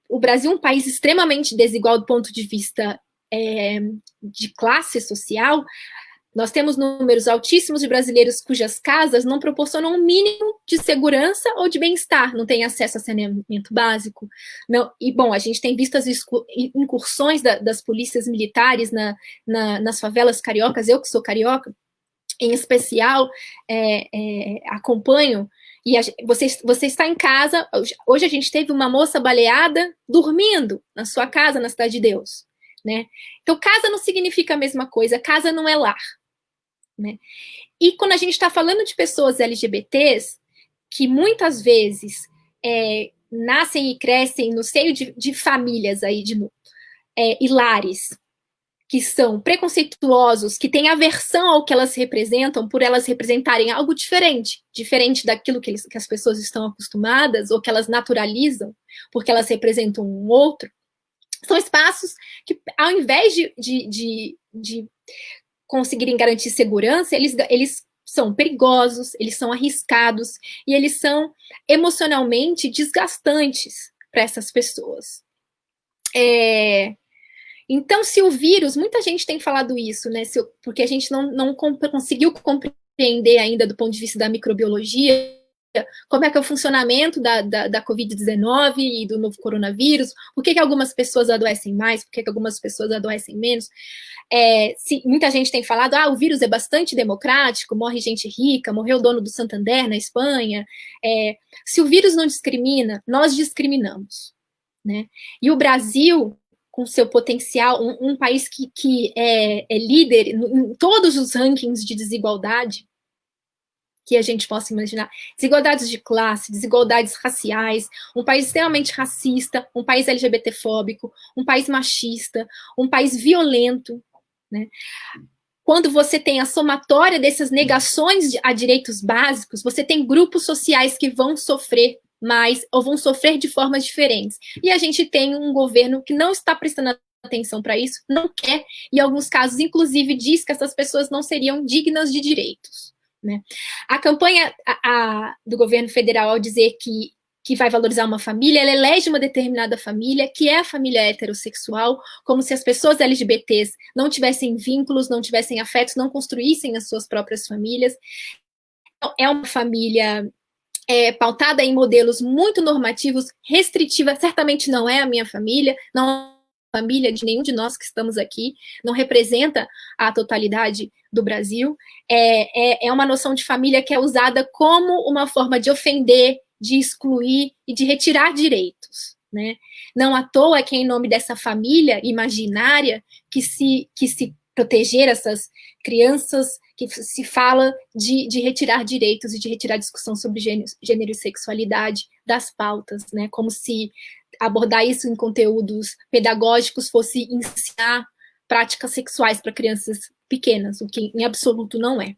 O Brasil é um país extremamente desigual do ponto de vista de classe social, nós temos números altíssimos de brasileiros cujas casas não proporcionam um mínimo de segurança ou de bem-estar, não têm acesso a saneamento básico. Não, e, bom, a gente tem visto as incursões das polícias militares nas favelas cariocas, eu que sou carioca, em especial, acompanho, e você está em casa, hoje a gente teve uma moça baleada dormindo na sua casa, na Cidade de Deus, né? Então, casa não significa a mesma coisa, casa não é lar. Né? E quando a gente está falando de pessoas LGBTs, que muitas vezes nascem e crescem no seio de famílias aí, e lares, que são preconceituosos, que têm aversão ao que elas representam, por elas representarem algo diferente daquilo que as pessoas estão acostumadas, ou que elas naturalizam, porque elas representam um outro, são espaços que, ao invés de conseguirem garantir segurança, eles são perigosos, eles são arriscados e eles são emocionalmente desgastantes para essas pessoas. Então, se o vírus, muita gente tem falado isso, né? Porque a gente não conseguiu compreender ainda do ponto de vista da microbiologia como é que é o funcionamento da Covid-19 e do novo coronavírus, por que algumas pessoas adoecem mais, por que algumas pessoas adoecem menos. Muita gente tem falado, o vírus é bastante democrático, morre gente rica, morreu o dono do Santander na Espanha. Se o vírus não discrimina, nós discriminamos. Né? E o Brasil, com seu potencial, um país que é líder em todos os rankings de desigualdade, que a gente possa imaginar, desigualdades de classe, desigualdades raciais, um país extremamente racista, um país LGBTfóbico, um país machista, um país violento, né? Quando você tem a somatória dessas negações a direitos básicos, você tem grupos sociais que vão sofrer mais ou vão sofrer de formas diferentes. E a gente tem um governo que não está prestando atenção para isso, não quer, e em alguns casos, inclusive, diz que essas pessoas não seriam dignas de direitos. Né? A campanha do governo federal, ao dizer que vai valorizar uma família, ela elege uma determinada família, que é a família heterossexual, como se as pessoas LGBTs não tivessem vínculos, não tivessem afetos, não construíssem as suas próprias famílias. Então, é uma família pautada em modelos muito normativos, restritiva, certamente não é a minha família, não família de nenhum de nós que estamos aqui, não representa a totalidade do Brasil, é uma noção de família que é usada como uma forma de ofender, de excluir e de retirar direitos, né? Não à toa que é em nome dessa família imaginária que se proteger essas crianças, que se fala de retirar direitos e de retirar discussão sobre gênero e sexualidade das pautas, né? Como se abordar isso em conteúdos pedagógicos fosse ensinar práticas sexuais para crianças pequenas, o que em absoluto não é.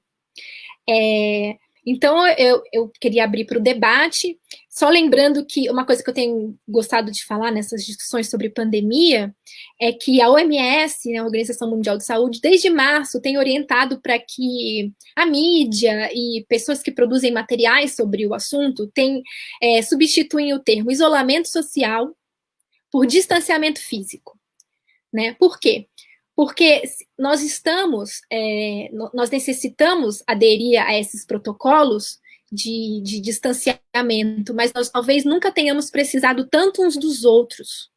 Então, eu queria abrir para o debate, só lembrando que uma coisa que eu tenho gostado de falar nessas discussões sobre pandemia é que a OMS, né, a Organização Mundial de Saúde, desde março tem orientado para que a mídia e pessoas que produzem materiais sobre o assunto substituem o termo isolamento social por distanciamento físico. Né? Por quê? Porque nós necessitamos aderir a esses protocolos de distanciamento, mas nós talvez nunca tenhamos precisado tanto uns dos outros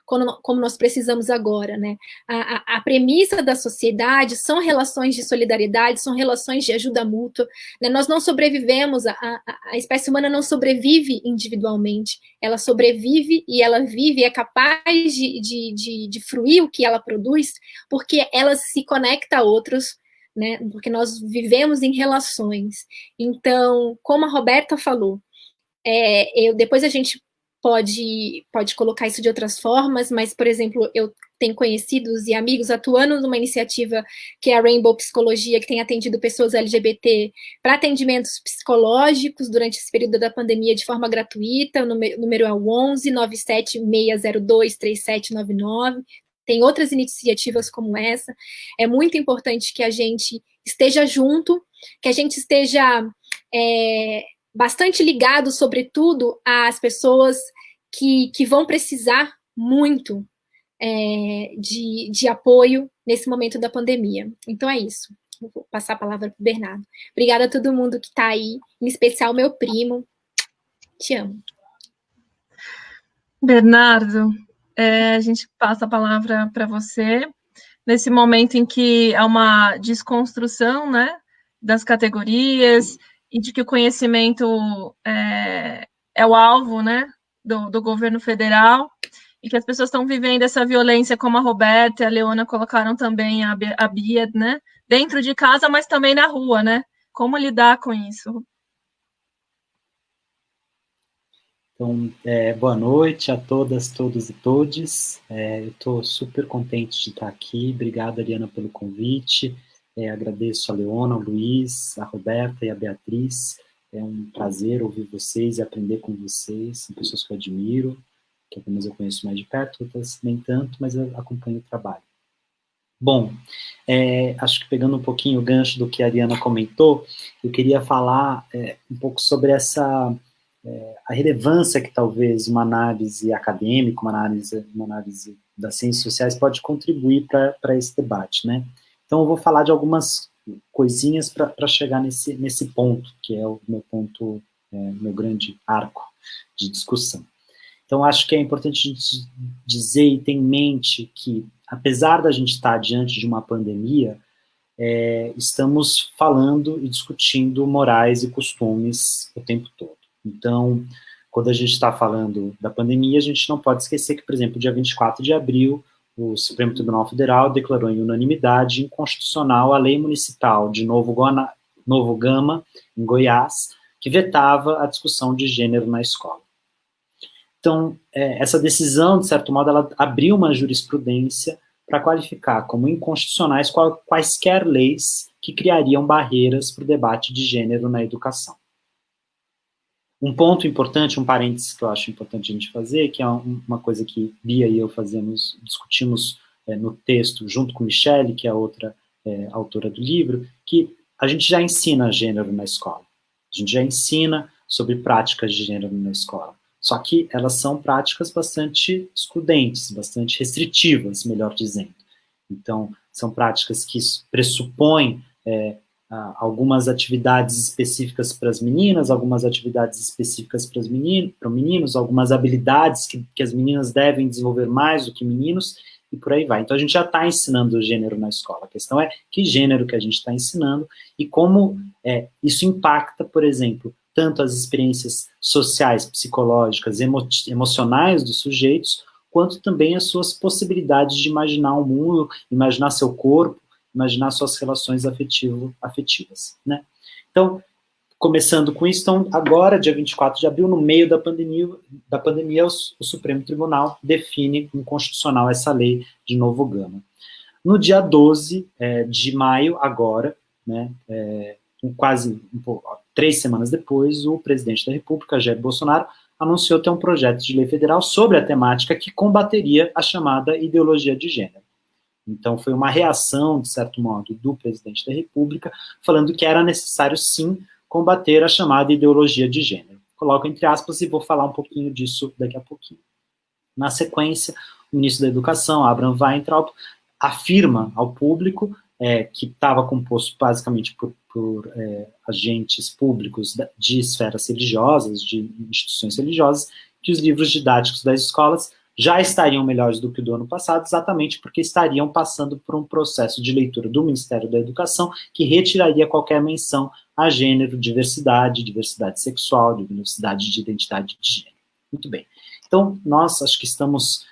como nós precisamos agora, né? A premissa da sociedade são relações de solidariedade, são relações de ajuda mútua, né? Nós não sobrevivemos, a espécie humana não sobrevive individualmente, ela sobrevive e ela vive, é capaz de fruir o que ela produz, porque ela se conecta a outros, né? Porque nós vivemos em relações. Então, como a Roberta falou, depois a gente pode colocar isso de outras formas, mas, por exemplo, eu tenho conhecidos e amigos atuando numa iniciativa que é a Rainbow Psicologia, que tem atendido pessoas LGBT para atendimentos psicológicos durante esse período da pandemia de forma gratuita. O número é o 11 97602 3799. Tem outras iniciativas como essa. É muito importante que a gente esteja junto, que a gente esteja bastante ligado, sobretudo, às pessoas que vão precisar muito de apoio nesse momento da pandemia. Então é isso. Vou passar a palavra para o Bernardo. Obrigada a todo mundo que está aí, em especial meu primo. Te amo. Bernardo, a gente passa a palavra para você, nesse momento em que há uma desconstrução, né, das categorias, e de que o conhecimento é o alvo, né, do governo federal, e que as pessoas estão vivendo essa violência, como a Roberta e a Leona colocaram também, a Bia, né, dentro de casa, mas também na rua, né? Como lidar com isso? Então, boa noite a todas, todos e todes. Eu estou super contente de estar aqui. Obrigado, Ariana, pelo convite. Agradeço a Leona, o Luiz, a Roberta e a Beatriz. É um prazer ouvir vocês e aprender com vocês. São pessoas que eu admiro, que algumas eu conheço mais de perto, outras nem tanto, mas eu acompanho o trabalho. Bom, acho que pegando um pouquinho o gancho do que a Ariana comentou, eu queria falar um pouco sobre a relevância que talvez uma análise acadêmica, uma análise das ciências sociais pode contribuir para esse debate, né? Então, eu vou falar de algumas coisinhas para chegar nesse ponto, que é o meu ponto, meu grande arco de discussão. Então, acho que é importante a gente dizer e ter em mente que, apesar da gente estar diante de uma pandemia, estamos falando e discutindo morais e costumes o tempo todo. Então, quando a gente está falando da pandemia, a gente não pode esquecer que, por exemplo, dia 24 de abril, o Supremo Tribunal Federal declarou em unanimidade inconstitucional a lei municipal de Novo Gama, em Goiás, que vetava a discussão de gênero na escola. Então, essa decisão, de certo modo, ela abriu uma jurisprudência para qualificar como inconstitucionais quaisquer leis que criariam barreiras para o debate de gênero na educação. Um ponto importante, um parênteses que eu acho importante a gente fazer, que é uma coisa que Bia e eu discutimos no texto, junto com Michele, que é a outra autora do livro, que a gente já ensina gênero na escola. A gente já ensina sobre práticas de gênero na escola. Só que elas são práticas bastante excludentes, bastante restritivas, melhor dizendo. Então, são práticas que pressupõem algumas atividades específicas para as meninas, algumas atividades específicas para os meninos, algumas habilidades que as meninas devem desenvolver mais do que meninos, e por aí vai. Então, a gente já está ensinando o gênero na escola. A questão é que gênero que a gente está ensinando e como isso impacta, por exemplo, tanto as experiências sociais, psicológicas, emocionais dos sujeitos, quanto também as suas possibilidades de imaginar o mundo, imaginar seu corpo, imaginar suas relações afetivas, né? Então, começando com isso, então, agora, dia 24 de abril, no meio da pandemia, o Supremo Tribunal define inconstitucional essa lei de Novo Gama. No dia 12 de maio, agora, né, quase 3 semanas depois, o presidente da República, Jair Bolsonaro, anunciou ter um projeto de lei federal sobre a temática que combateria a chamada ideologia de gênero. Então, foi uma reação, de certo modo, do presidente da República, falando que era necessário, sim, combater a chamada ideologia de gênero. Coloco entre aspas e vou falar um pouquinho disso daqui a pouquinho. Na sequência, o ministro da Educação, Abraham Weintraub, afirma ao público que estava composto basicamente por agentes públicos de esferas religiosas, de instituições religiosas, que os livros didáticos das escolas já estariam melhores do que o do ano passado, exatamente porque estariam passando por um processo de leitura do Ministério da Educação que retiraria qualquer menção a gênero, diversidade sexual, diversidade de identidade de gênero. Muito bem. Então, nós acho que estamos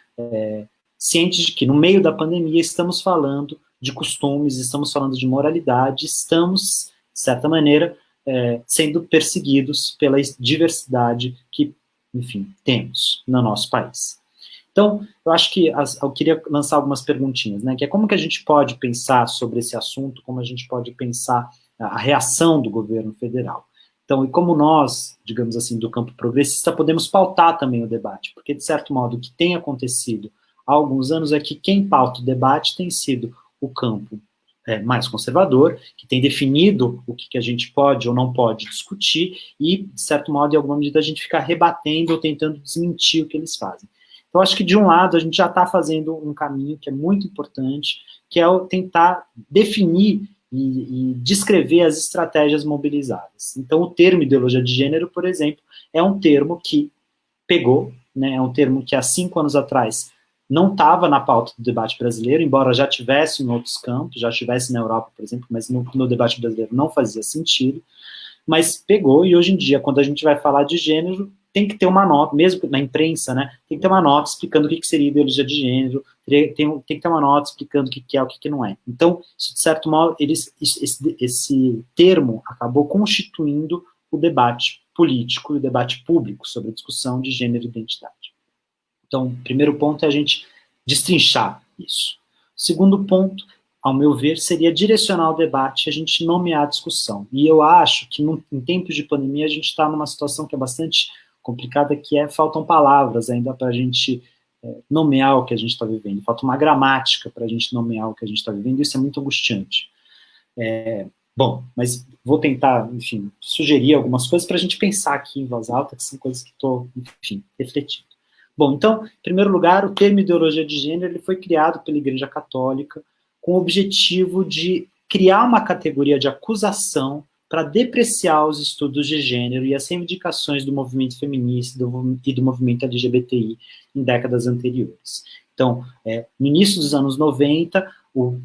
cientes de que no meio da pandemia estamos falando de costumes, estamos falando de moralidade, estamos, de certa maneira, sendo perseguidos pela diversidade que, enfim, temos no nosso país. Então, eu acho que eu queria lançar algumas perguntinhas, né, que é como que a gente pode pensar sobre esse assunto, como a gente pode pensar a reação do governo federal. Então, e como nós, digamos assim, do campo progressista, podemos pautar também o debate, porque, de certo modo, o que tem acontecido há alguns anos é que quem pauta o debate tem sido o campo mais conservador, que tem definido o que a gente pode ou não pode discutir, e, de certo modo, em alguma medida, a gente fica rebatendo ou tentando desmentir o que eles fazem. Então, acho que, de um lado, a gente já está fazendo um caminho que é muito importante, que é o tentar definir e descrever as estratégias mobilizadas. Então, o termo ideologia de gênero, por exemplo, é um termo que pegou, né, é um termo que há 5 anos atrás não estava na pauta do debate brasileiro, embora já tivesse em outros campos, já tivesse na Europa, por exemplo, mas no debate brasileiro não fazia sentido, mas pegou, e hoje em dia, quando a gente vai falar de gênero, tem que ter uma nota, mesmo na imprensa, né, tem que ter uma nota explicando o que seria ideologia de gênero, tem que ter uma nota explicando o que é, o que não é. Então, isso, de certo modo, esse termo acabou constituindo o debate político e o debate público sobre a discussão de gênero e identidade. Então, o primeiro ponto é a gente destrinchar isso. O segundo ponto, ao meu ver, seria direcionar o debate e a gente nomear a discussão. E eu acho que em tempos de pandemia a gente está numa situação que é bastante complicada, que faltam palavras ainda para a gente nomear o que a gente está vivendo. Falta uma gramática para a gente nomear o que a gente está vivendo, e isso é muito angustiante. Bom, mas vou tentar, enfim, sugerir algumas coisas para a gente pensar aqui em voz alta, que são coisas que estou, enfim, refletindo. Bom, então, em primeiro lugar, o termo ideologia de gênero ele foi criado pela Igreja Católica com o objetivo de criar uma categoria de acusação para depreciar os estudos de gênero e as reivindicações do movimento feminista e do movimento LGBTI em décadas anteriores. Então, no início dos anos 90, o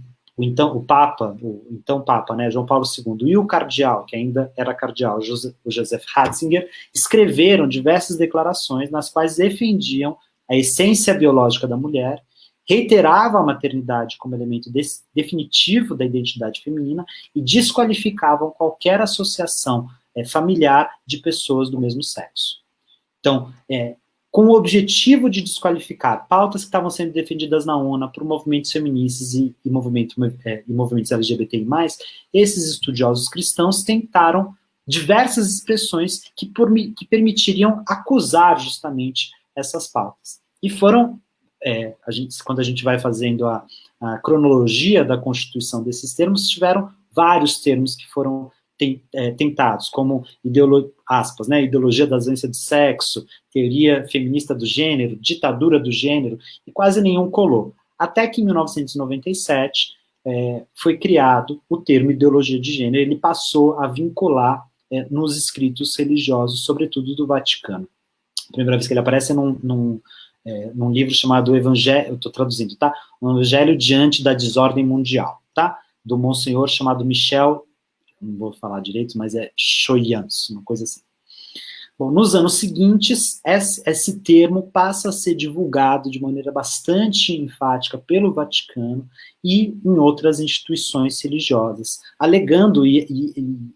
Papa, né, João Paulo II, e o cardeal, que ainda era cardeal, o Joseph Ratzinger, escreveram diversas declarações nas quais defendiam a essência biológica da mulher, reiteravam a maternidade como elemento definitivo da identidade feminina e desqualificavam qualquer associação familiar de pessoas do mesmo sexo. Então, com o objetivo de desqualificar pautas que estavam sendo defendidas na ONU por movimentos feministas e movimentos LGBTI+, esses estudiosos cristãos tentaram diversas expressões que permitiriam acusar justamente essas pautas. E foram, quando a gente vai fazendo a cronologia da constituição desses termos, tiveram vários termos que foram tentados, como aspas, né, ideologia da ausência de sexo, teoria feminista do gênero, ditadura do gênero, e quase nenhum colou. Até que em 1997 foi criado o termo ideologia de gênero, ele passou a vincular nos escritos religiosos, sobretudo do Vaticano. A primeira vez que ele aparece é num livro chamado Evangelho, eu estou traduzindo, tá? O Evangelho diante da desordem mundial, tá? Do monsenhor chamado Michel, não vou falar direito, mas é Choyans, uma coisa assim. Bom, nos anos seguintes, esse termo passa a ser divulgado de maneira bastante enfática pelo Vaticano e em outras instituições religiosas, alegando e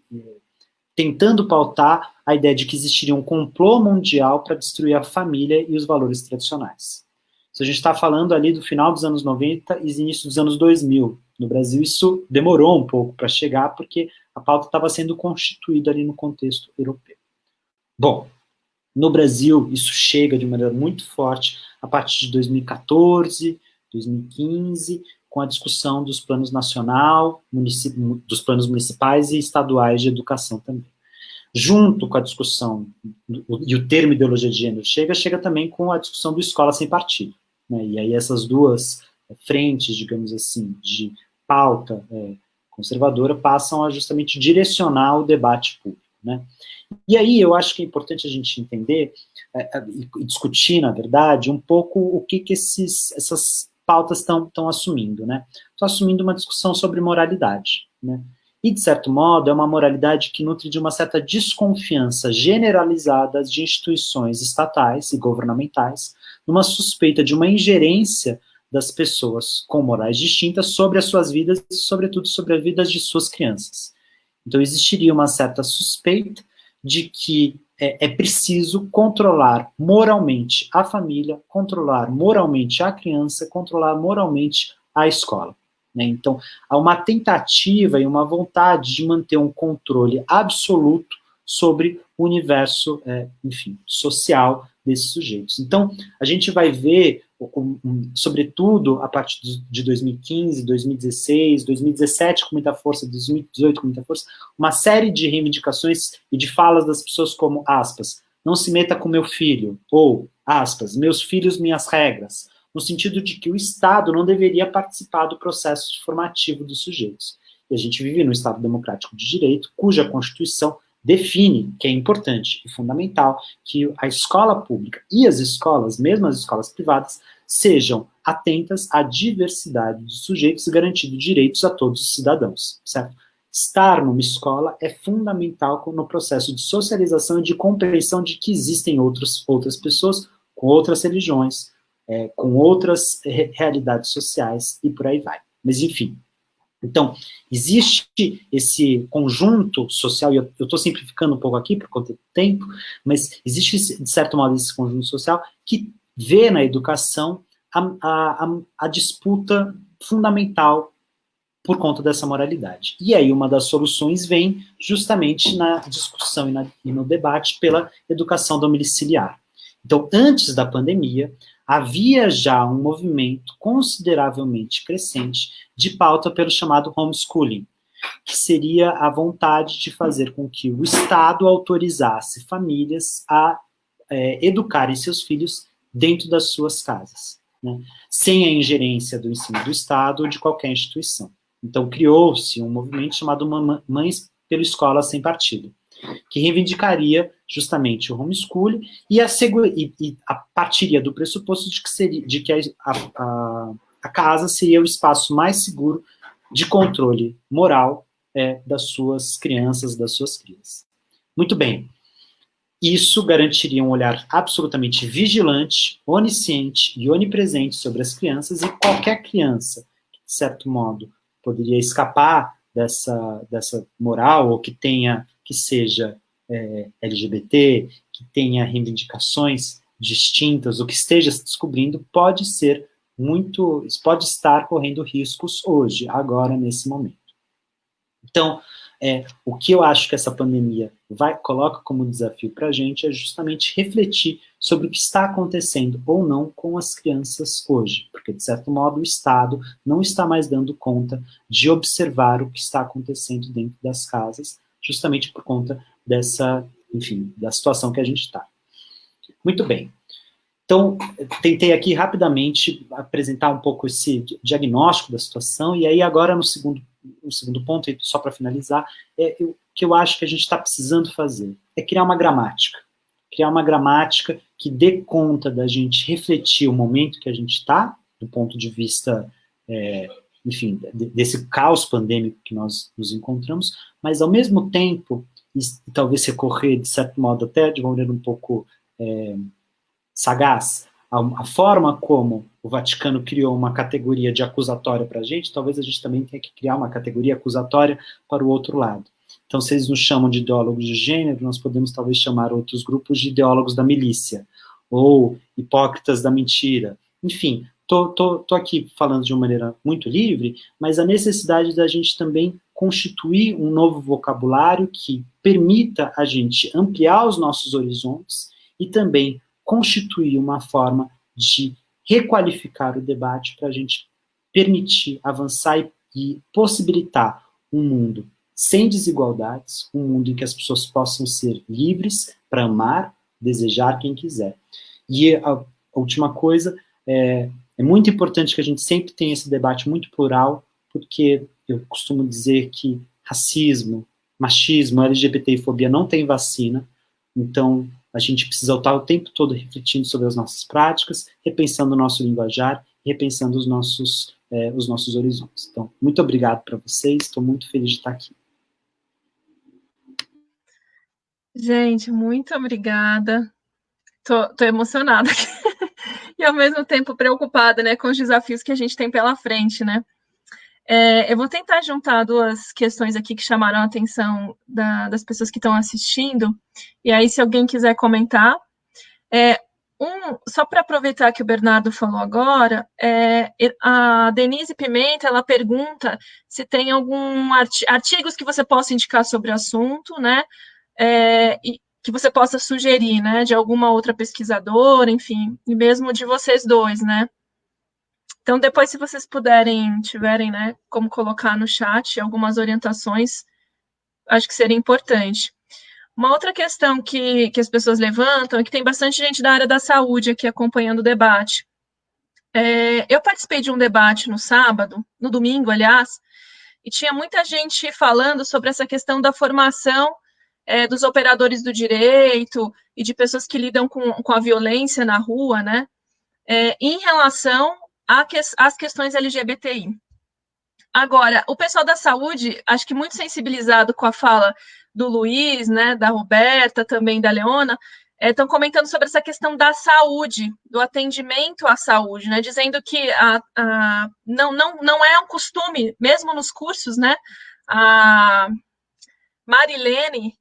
tentando pautar a ideia de que existiria um complô mundial para destruir a família e os valores tradicionais. Isso a gente está falando ali do final dos anos 90 e início dos anos 2000. No Brasil, isso demorou um pouco para chegar, porque a pauta estava sendo constituída ali no contexto europeu. Bom, no Brasil, isso chega de maneira muito forte a partir de 2014, 2015, com a discussão dos planos dos planos municipais e estaduais de educação também. Junto com a discussão, e o termo ideologia de gênero chega também com a discussão do escola sem partido, né? E aí essas duas frentes, digamos assim, de pauta conservadora passam a justamente direcionar o debate público, né? E aí eu acho que é importante a gente entender e discutir, na verdade, um pouco o que essas pautas estão assumindo, né? Estão assumindo uma discussão sobre moralidade, né? E, de certo modo, é uma moralidade que nutre de uma certa desconfiança generalizada de instituições estatais e governamentais, numa suspeita de uma ingerência das pessoas com morais distintas sobre as suas vidas e, sobretudo, sobre as vidas de suas crianças. Então, existiria uma certa suspeita de que é preciso controlar moralmente a família, controlar moralmente a criança, controlar moralmente a escola, né? Então, há uma tentativa e uma vontade de manter um controle absoluto sobre o universo, enfim, social desses sujeitos. Então, a gente vai ver, sobretudo a partir de 2015, 2016, 2017 com muita força, 2018 com muita força, uma série de reivindicações e de falas das pessoas como, aspas, não se meta com meu filho, ou, aspas, meus filhos, minhas regras, no sentido de que o Estado não deveria participar do processo formativo dos sujeitos. E a gente vive num Estado democrático de direito, cuja Constituição define, que é importante e fundamental, que a escola pública e as escolas, mesmo as escolas privadas, sejam atentas à diversidade dos sujeitos e garantindo direitos a todos os cidadãos, certo? Estar numa escola é fundamental no processo de socialização e de compreensão de que existem outras pessoas com outras religiões, com outras realidades sociais e por aí vai. Mas, enfim. Então, existe esse conjunto social, e eu estou simplificando um pouco aqui por conta do tempo, mas existe, de certo modo, esse conjunto social que vê na educação a disputa fundamental por conta dessa moralidade. E aí uma das soluções vem justamente na discussão e no debate pela educação domiciliar. Então, antes da pandemia, havia já um movimento consideravelmente crescente de pauta pelo chamado homeschooling, que seria a vontade de fazer com que o Estado autorizasse famílias a educarem seus filhos dentro das suas casas, né, sem a ingerência do ensino do Estado ou de qualquer instituição. Então, criou-se um movimento chamado Mães pela Escola Sem Partido, que reivindicaria justamente o homeschooling e a partiria do pressuposto de que a casa seria o espaço mais seguro de controle moral das suas crianças, das suas crias. Muito bem. Isso garantiria um olhar absolutamente vigilante, onisciente e onipresente sobre as crianças, e qualquer criança, de certo modo, poderia escapar dessa moral, ou que seja LGBT, que tenha reivindicações distintas, ou que esteja se descobrindo, pode estar correndo riscos hoje, agora, nesse momento. Então, o que eu acho que essa pandemia coloca como desafio para a gente é justamente refletir sobre o que está acontecendo ou não com as crianças hoje, porque, de certo modo, o Estado não está mais dando conta de observar o que está acontecendo dentro das casas, justamente por conta da situação que a gente está. Muito bem. Então, tentei aqui rapidamente apresentar um pouco esse diagnóstico da situação, e aí agora no segundo ponto, e só para finalizar, o que eu acho que a gente está precisando fazer é criar uma gramática que dê conta da gente refletir o momento que a gente está, do ponto de vista, desse caos pandêmico que nós nos encontramos, mas ao mesmo tempo, e talvez recorrer, de certo modo, até de uma maneira um pouco sagaz, a forma como o Vaticano criou uma categoria de acusatória para a gente, talvez a gente também tenha que criar uma categoria acusatória para o outro lado. Então, se eles nos chamam de ideólogos de gênero, nós podemos talvez chamar outros grupos de ideólogos da milícia, ou hipócritas da mentira. Enfim, tô aqui falando de uma maneira muito livre, mas a necessidade da gente também constituir um novo vocabulário que permita a gente ampliar os nossos horizontes e também constituir uma forma de requalificar o debate para a gente permitir avançar e possibilitar um mundo sem desigualdades, um mundo em que as pessoas possam ser livres para amar, desejar quem quiser. E a última coisa, é muito importante que a gente sempre tenha esse debate muito plural, porque eu costumo dizer que racismo, machismo, LGBTfobia não tem vacina, então a gente precisa estar o tempo todo refletindo sobre as nossas práticas, repensando o nosso linguajar, repensando os nossos horizontes. Então, muito obrigado para vocês, estou muito feliz de estar aqui. Gente, muito obrigada. Tô emocionada e ao mesmo tempo preocupada, né, com os desafios que a gente tem pela frente, né? Eu vou tentar juntar duas questões aqui que chamaram a atenção das pessoas que estão assistindo, e aí se alguém quiser comentar. Só para aproveitar que o Bernardo falou agora, a Denise Pimenta, ela pergunta se tem algum artigos que você possa indicar sobre o assunto, né, e que você possa sugerir, né, de alguma outra pesquisadora, enfim, e mesmo de vocês dois, né. Então, depois, se vocês tiverem, né, como colocar no chat algumas orientações, acho que seria importante. Uma outra questão que as pessoas levantam é que tem bastante gente da área da saúde aqui acompanhando o debate. Eu participei de um debate no domingo, aliás, e tinha muita gente falando sobre essa questão da formação dos operadores do direito e de pessoas que lidam com a violência na rua, né, em relação às questões LGBTI. Agora, o pessoal da saúde, acho que muito sensibilizado com a fala do Luiz, né, da Roberta, também da Leona, estão comentando sobre essa questão da saúde, do atendimento à saúde, né, dizendo que não é um costume, mesmo nos cursos, né, a Marilene,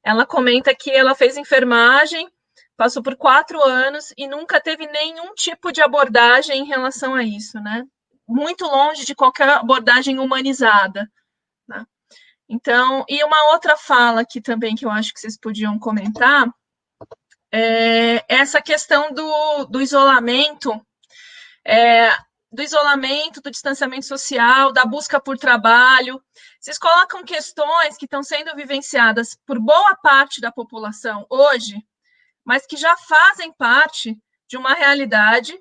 ela comenta que ela fez enfermagem, passou por 4 anos e nunca teve nenhum tipo de abordagem em relação a isso, né, muito longe de qualquer abordagem humanizada, né? Então, e uma outra fala aqui também que eu acho que vocês podiam comentar é essa questão do isolamento, do distanciamento social, da busca por trabalho. Vocês colocam questões que estão sendo vivenciadas por boa parte da população hoje, mas que já fazem parte de uma realidade,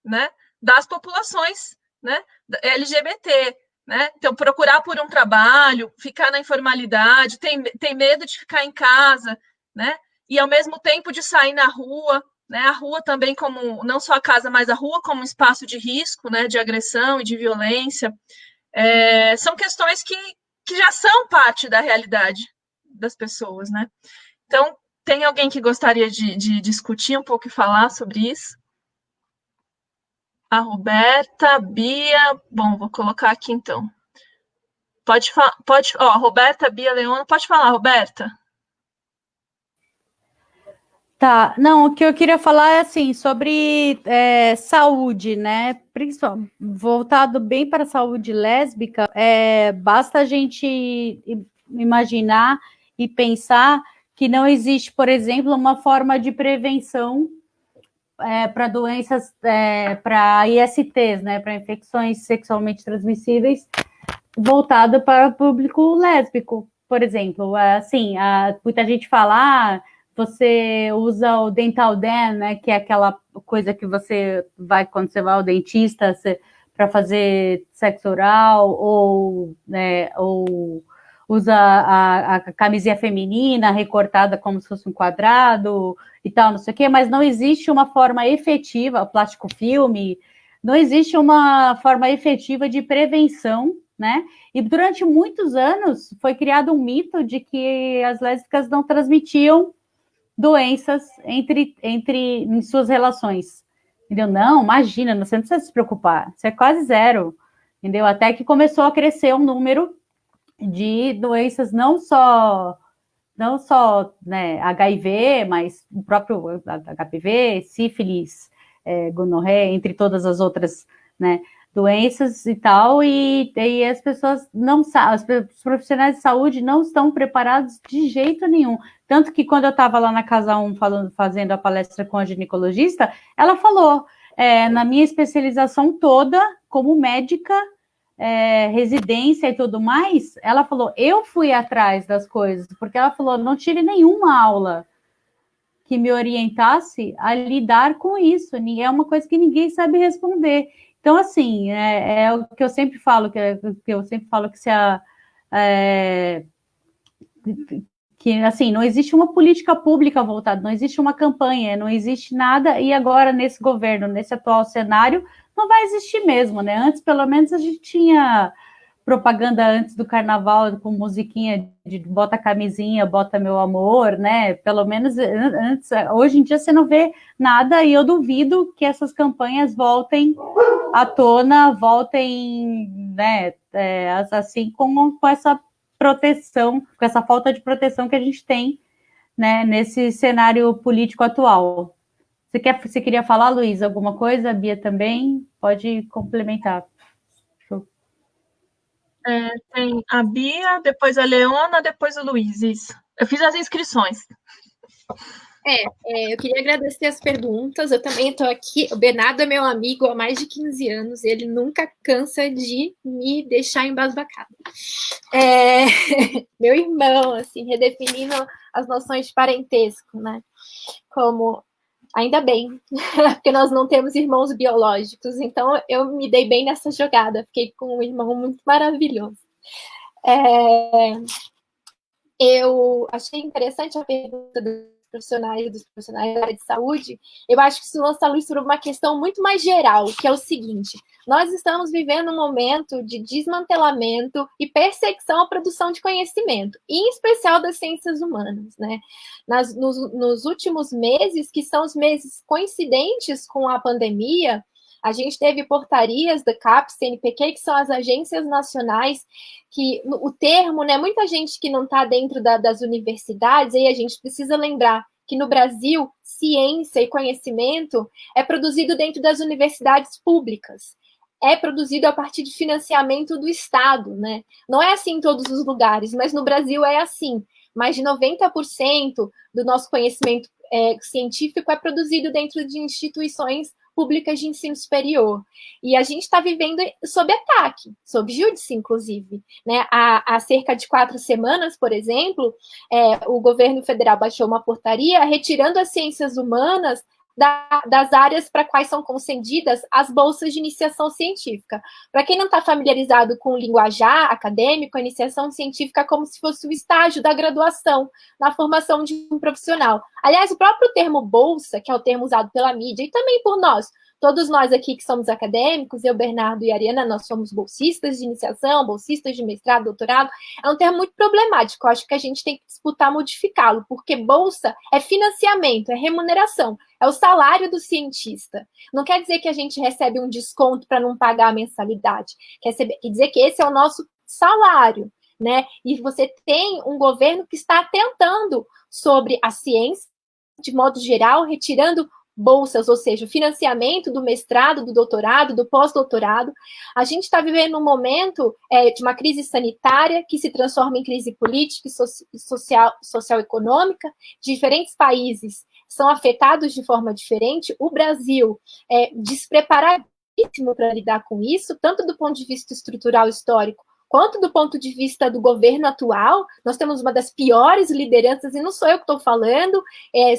né, das populações, né, LGBT, né? Então, procurar por um trabalho, ficar na informalidade, tem medo de ficar em casa, né? E, ao mesmo tempo, de sair na rua, né? A rua também como, não só a casa, mas a rua como um espaço de risco, né? De agressão e de violência. São questões que já são parte da realidade das pessoas, né? Então, tem alguém que gostaria de discutir um pouco e falar sobre isso? A Roberta, a Bia, bom, vou colocar aqui então. Pode, Roberta, Bia, Leona, pode falar, Roberta. Tá, não, o que eu queria falar é assim, sobre saúde, né, principalmente voltado bem para a saúde lésbica, basta a gente imaginar e pensar que não existe, por exemplo, uma forma de prevenção para doenças, para ISTs, né, para infecções sexualmente transmissíveis, voltado para o público lésbico, por exemplo. Assim, muita gente fala, você usa o dental dam, né, que é aquela coisa que você vai, quando você vai ao dentista, para fazer sexo oral, ou usa a camisinha feminina recortada como se fosse um quadrado e tal, não sei o quê, mas não existe uma forma efetiva, plástico filme, não existe uma forma efetiva de prevenção, né? E durante muitos anos foi criado um mito de que as lésbicas não transmitiam doenças em suas relações. Entendeu? Não, imagina, você não precisa se preocupar, isso é quase zero, entendeu? Até que começou a crescer um número de doenças não só né, HIV, mas o próprio HPV, sífilis, gonorreia, entre todas as outras, né, doenças e tal, e as pessoas não sabem, os profissionais de saúde não estão preparados de jeito nenhum. Tanto que quando eu estava lá na Casa 1 fazendo a palestra com a ginecologista, ela falou, na minha especialização toda, como médica, residência e tudo mais, ela falou, eu fui atrás das coisas, porque ela falou, não tive nenhuma aula que me orientasse a lidar com isso, é uma coisa que ninguém sabe responder. Então, assim, é o que eu sempre falo, que se que, assim, não existe uma política pública voltada, não existe uma campanha, não existe nada, e agora, nesse governo, nesse atual cenário, não vai existir mesmo, né? Antes, pelo menos, a gente tinha propaganda antes do carnaval, com musiquinha de bota camisinha, bota meu amor, né? Pelo menos antes, hoje em dia você não vê nada, e eu duvido que essas campanhas voltem à tona, né? Assim com essa proteção, com essa falta de proteção que a gente tem, né, nesse cenário político atual. Você queria falar, Luiz, alguma coisa? A Bia também? Pode complementar. Tem a Bia, depois a Leona, depois o Luiz, isso. Eu fiz as inscrições. Eu queria agradecer as perguntas. Eu também estou aqui. O Bernardo é meu amigo há mais de 15 anos. Ele nunca cansa de me deixar embasbacada. Meu irmão, assim, redefinindo as noções de parentesco, né? Como, ainda bem, porque nós não temos irmãos biológicos. Então, eu me dei bem nessa jogada. Fiquei com um irmão muito maravilhoso. Eu achei interessante a pergunta dos profissionais da área de saúde. Eu acho que isso lança a luz sobre uma questão muito mais geral, que é o seguinte: nós estamos vivendo um momento de desmantelamento e perseguição à produção de conhecimento, em especial das ciências humanas, né? Nos últimos meses, que são os meses coincidentes com a pandemia, a gente teve portarias da CAPES, CNPq, que são as agências nacionais, que o termo, né, muita gente que não está dentro das universidades, aí a gente precisa lembrar que no Brasil, ciência e conhecimento é produzido dentro das universidades públicas. É produzido a partir de financiamento do Estado, né? Não é assim em todos os lugares, mas no Brasil é assim. Mais de 90% do nosso conhecimento científico é produzido dentro de instituições públicas de ensino superior. E a gente está vivendo sob ataque, sob júdice, inclusive. Né? Há cerca de 4 semanas, por exemplo, o governo federal baixou uma portaria retirando as ciências humanas das áreas para quais são concedidas as bolsas de iniciação científica. Para quem não está familiarizado com o linguajar acadêmico, a iniciação científica é como se fosse o estágio da graduação na formação de um profissional. Aliás, o próprio termo bolsa, que é o termo usado pela mídia e também por nós, todos nós aqui que somos acadêmicos, eu, Bernardo e Ariana, nós somos bolsistas de iniciação, bolsistas de mestrado, doutorado, é um termo muito problemático. Eu acho que a gente tem que disputar modificá-lo, porque bolsa é financiamento, é remuneração, é o salário do cientista. Não quer dizer que a gente recebe um desconto para não pagar a mensalidade, quer dizer que esse é o nosso salário, né? E você tem um governo que está atentando sobre a ciência, de modo geral, retirando bolsas, ou seja, o financiamento do mestrado, do doutorado, do pós-doutorado. A gente está vivendo um momento de uma crise sanitária que se transforma em crise política e social-econômica. Diferentes países são afetados de forma diferente. O Brasil é despreparadíssimo para lidar com isso, tanto do ponto de vista estrutural histórico, quanto do ponto de vista do governo atual. Nós temos uma das piores lideranças, e não sou eu que estou falando,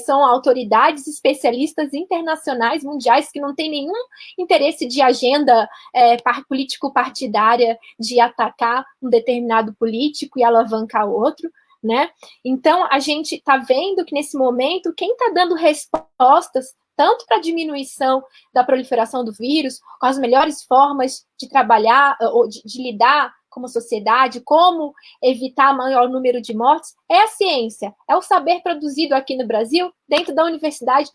são autoridades especialistas internacionais, mundiais, que não têm nenhum interesse de agenda político-partidária de atacar um determinado político e alavancar outro, né? Então, a gente está vendo que, nesse momento, quem está dando respostas tanto para a diminuição da proliferação do vírus, com as melhores formas de trabalhar, ou de lidar como sociedade, como evitar maior número de mortes, é a ciência, é o saber produzido aqui no Brasil, dentro da universidade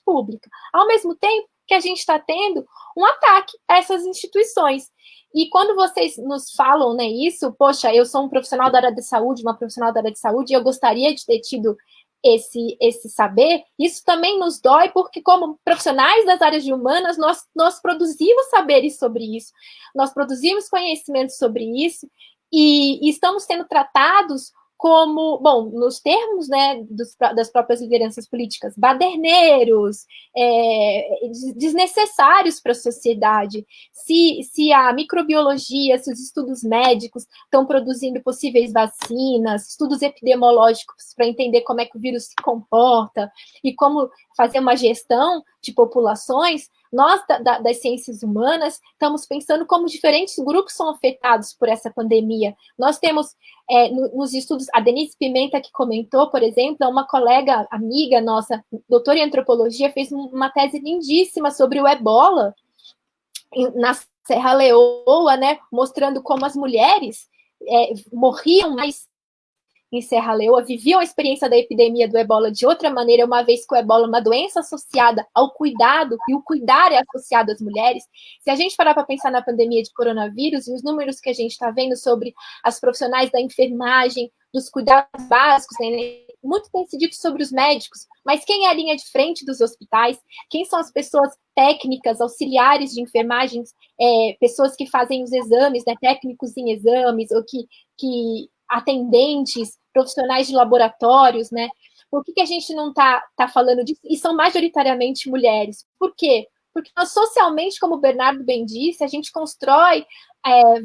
pública. Ao mesmo tempo que a gente está tendo um ataque a essas instituições. E quando vocês nos falam, né, isso, poxa, eu sou um profissional da área de saúde, uma profissional da área de saúde, e eu gostaria de ter tido esse saber, isso também nos dói, porque como profissionais das áreas de humanas, nós produzimos saberes sobre isso, nós produzimos conhecimentos sobre isso, e estamos sendo tratados como, bom, nos termos, né, das próprias lideranças políticas, baderneiros, desnecessários para a sociedade. Se a microbiologia, se os estudos médicos estão produzindo possíveis vacinas, estudos epidemiológicos para entender como é que o vírus se comporta e como fazer uma gestão de populações, nós, das ciências humanas, estamos pensando como diferentes grupos são afetados por essa pandemia. Nós temos, nos estudos, a Denise Pimenta, que comentou, por exemplo, uma colega, amiga nossa, doutora em antropologia, fez uma tese lindíssima sobre o ebola na Serra Leoa, né, mostrando como as mulheres morriam mais em Serra Leoa, viviam a experiência da epidemia do ebola de outra maneira, uma vez que o ebola é uma doença associada ao cuidado, e o cuidar é associado às mulheres. Se a gente parar para pensar na pandemia de coronavírus, e os números que a gente está vendo sobre as profissionais da enfermagem, dos cuidados básicos, né, muito tem se dito sobre os médicos, mas quem é a linha de frente dos hospitais? Quem são as pessoas técnicas, auxiliares de enfermagem, pessoas que fazem os exames, né, técnicos em exames, ou que atendentes, profissionais de laboratórios, né? Por que a gente não está falando disso? E são majoritariamente mulheres. Por quê? Porque nós, socialmente, como o Bernardo bem disse, a gente constrói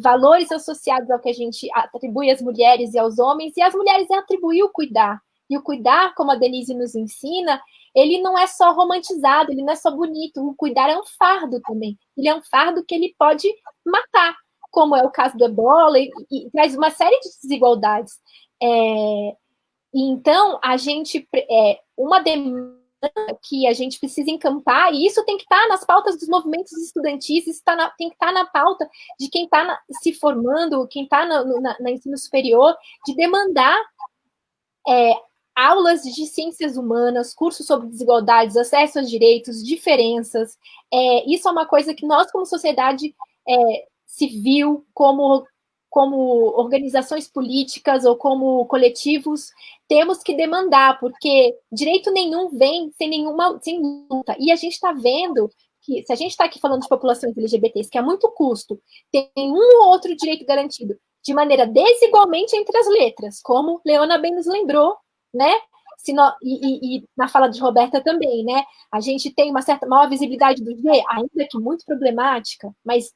valores associados ao que a gente atribui às mulheres e aos homens, e as mulheres atribuem o cuidar. E o cuidar, como a Denise nos ensina, ele não é só romantizado, ele não é só bonito. O cuidar é um fardo também. Ele é um fardo que ele pode matar, como é o caso do ebola, e traz uma série de desigualdades. Então, a gente, uma demanda que a gente precisa encampar, e isso tem que estar nas pautas dos movimentos estudantis, isso tem que estar na pauta de quem está se formando, quem está no ensino superior, de demandar aulas de ciências humanas, cursos sobre desigualdades, acesso aos direitos, diferenças. Isso é uma coisa que nós, como sociedade civil, como organizações políticas ou como coletivos, temos que demandar, porque direito nenhum vem sem luta. E a gente está vendo que, se a gente está aqui falando de populações LGBTs, que é muito custo, tem um ou outro direito garantido de maneira desigualmente entre as letras, como Leona bem nos lembrou, né? E na fala de Roberta também, né? A gente tem uma certa maior visibilidade do G, ainda que muito problemática, mas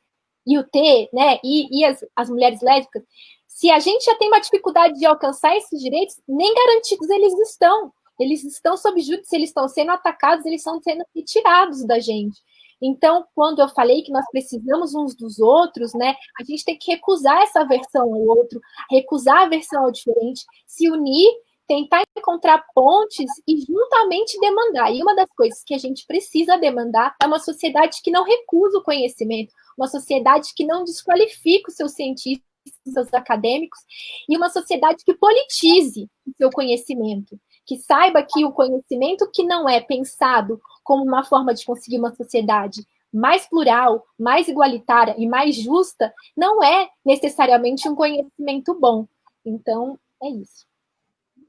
e o T, né? E as mulheres lésbicas, se a gente já tem uma dificuldade de alcançar esses direitos, nem garantidos eles estão. Eles estão sob júdice, eles estão sendo atacados, eles estão sendo retirados da gente. Então, quando eu falei que nós precisamos uns dos outros, né, a gente tem que recusar essa aversão ao outro, recusar a aversão ao diferente, se unir, tentar encontrar pontes e juntamente demandar. E uma das coisas que a gente precisa demandar é uma sociedade que não recusa o conhecimento, uma sociedade que não desqualifica os seus cientistas, os seus acadêmicos, e uma sociedade que politize o seu conhecimento, que saiba que o conhecimento que não é pensado como uma forma de conseguir uma sociedade mais plural, mais igualitária e mais justa, não é necessariamente um conhecimento bom. Então, é isso.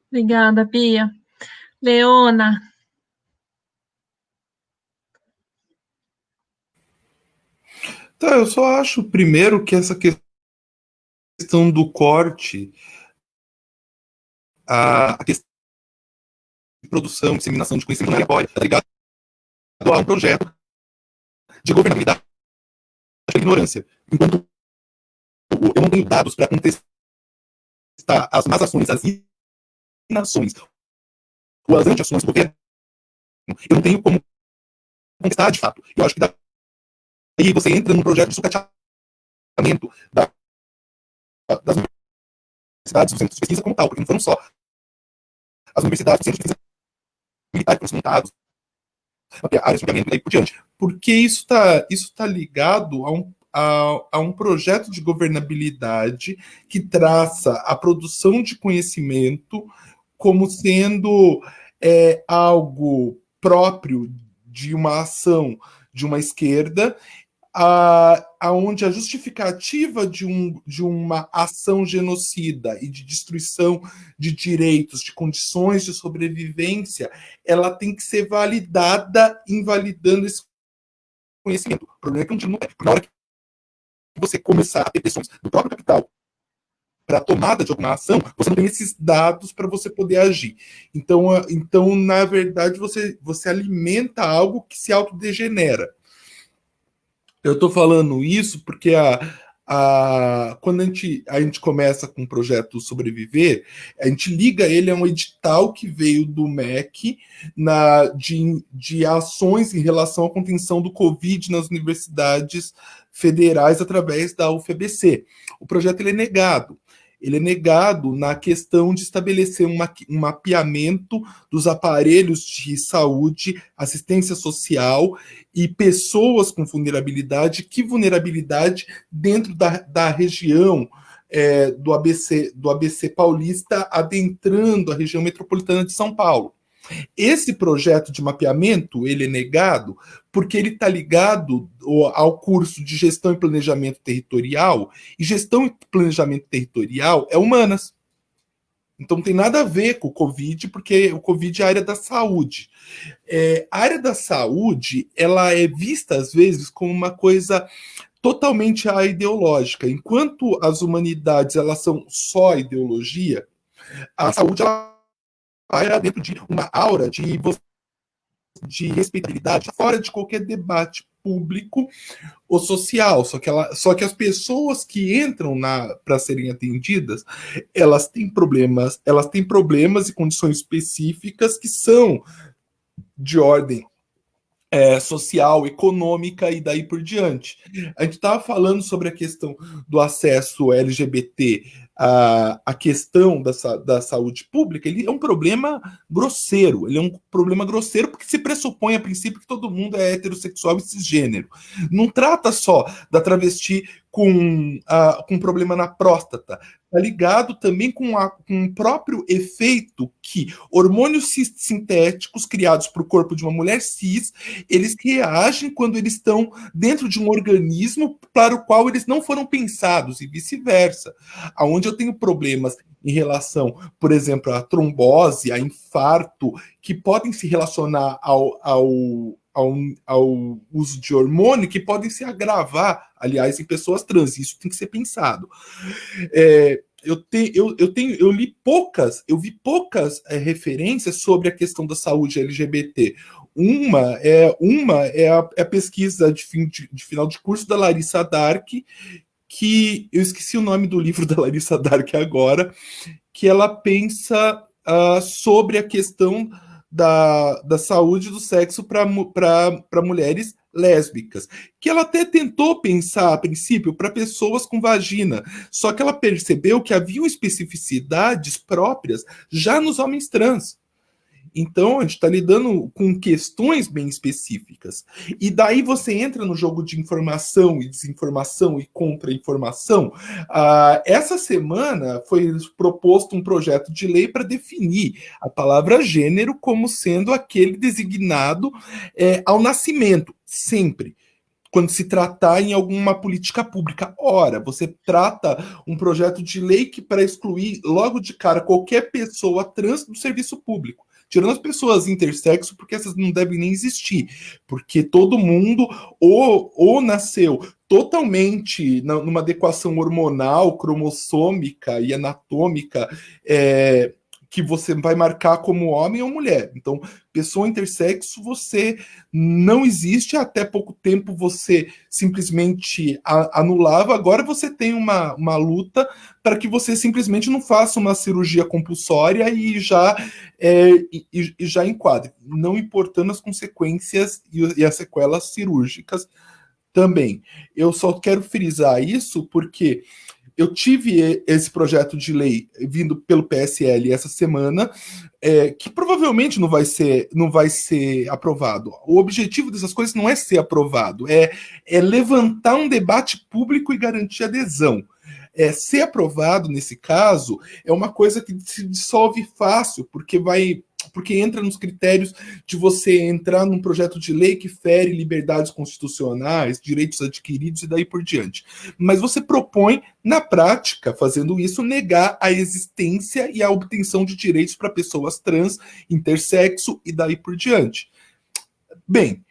Obrigada, Bia. Leona. Tá, eu só acho, primeiro, que essa questão do corte, a questão de produção, disseminação de conhecimento não pode estar ligado a um projeto de governabilidade da ignorância. Enquanto eu não tenho dados para contestar as más ações, as inações ou as anti-ações do governo, eu não tenho como contestar de fato. Eu acho que daí você entra num projeto de sucateamento das universidades, dos centros de pesquisa como tal, porque não foram só as universidades, os centros de pesquisa militares que foram montados, áreas de julgamento e daí por diante. Porque isso tá ligado a um projeto de governabilidade que traça a produção de conhecimento como sendo algo próprio de uma ação de uma esquerda, aonde a justificativa de uma ação genocida e de destruição de direitos, de condições de sobrevivência, ela tem que ser validada, invalidando esse conhecimento. O problema é que não tem, porque na hora que você começar a ter pressões do próprio capital para a tomada de alguma ação, você não tem esses dados para você poder agir. Então, na verdade, você alimenta algo que se autodegenera. Eu estou falando isso porque quando a gente começa com o projeto Sobreviver, a gente liga ele a um edital que veio do MEC de ações em relação à contenção do Covid nas universidades federais através da UFABC. O projeto ele é negado. Ele é negado na questão de estabelecer um mapeamento dos aparelhos de saúde, assistência social e pessoas com vulnerabilidade. Que vulnerabilidade dentro da região do ABC paulista, adentrando a região metropolitana de São Paulo. Esse projeto de mapeamento, ele é negado porque ele está ligado ao curso de gestão e planejamento territorial, e gestão e planejamento territorial é humanas. Então não tem nada a ver com o Covid, porque o Covid é a área da saúde. A área da saúde, ela é vista às vezes como uma coisa totalmente ideológica. Enquanto as humanidades, elas são só ideologia, a saúde, ela paira dentro de uma aura de respeitabilidade, fora de qualquer debate público ou social. Só que as pessoas que entram para serem atendidas, elas têm problemas e condições específicas que são de ordem social, econômica e daí por diante. A gente estava falando sobre a questão do acesso LGBT, a questão da saúde pública. Ele é um problema grosseiro. Ele é um problema grosseiro porque se pressupõe a princípio que todo mundo é heterossexual e cisgênero. Não trata só da travesti com problema na próstata. Está ligado também com o próprio efeito que hormônios sintéticos criados para o corpo de uma mulher cis, eles reagem quando eles estão dentro de um organismo para o qual eles não foram pensados, e vice-versa. Onde eu tenho problemas em relação, por exemplo, à trombose, a infarto, que podem se relacionar ao uso de hormônio, que podem se agravar, aliás, em pessoas trans. Isso tem que ser pensado. Eu vi poucas referências sobre a questão da saúde LGBT. Uma é a pesquisa de final de curso da Larissa Dark, que eu esqueci o nome do livro da Larissa Dark agora, que ela pensa sobre a questão da saúde do sexo para mulheres lésbicas, que ela até tentou pensar, a princípio, para pessoas com vagina, só que ela percebeu que haviam especificidades próprias já nos homens trans. Então, a gente está lidando com questões bem específicas. E daí você entra no jogo de informação e desinformação e contra-informação. Essa semana foi proposto um projeto de lei para definir a palavra gênero como sendo aquele designado ao nascimento, sempre. Quando se tratar em alguma política pública. Ora, você trata um projeto de lei que para excluir logo de cara qualquer pessoa trans do serviço público. Tirando as pessoas intersexo, porque essas não devem nem existir. Porque todo mundo ou nasceu totalmente numa adequação hormonal, cromossômica e anatômica, que você vai marcar como homem ou mulher. Então, pessoa intersexo, você não existe. Até pouco tempo você simplesmente anulava. Agora você tem uma luta para que você simplesmente não faça uma cirurgia compulsória e já enquadre, não importando as consequências e as sequelas cirúrgicas também. Eu só quero frisar isso porque eu tive esse projeto de lei vindo pelo PSL essa semana, que provavelmente não vai ser aprovado. O objetivo dessas coisas não é ser aprovado, é levantar um debate público e garantir adesão. Ser aprovado, nesse caso, é uma coisa que se dissolve fácil, porque entra nos critérios de você entrar num projeto de lei que fere liberdades constitucionais, direitos adquiridos e daí por diante. Mas você propõe, na prática, fazendo isso, negar a existência e a obtenção de direitos para pessoas trans, intersexo e daí por diante. Bem,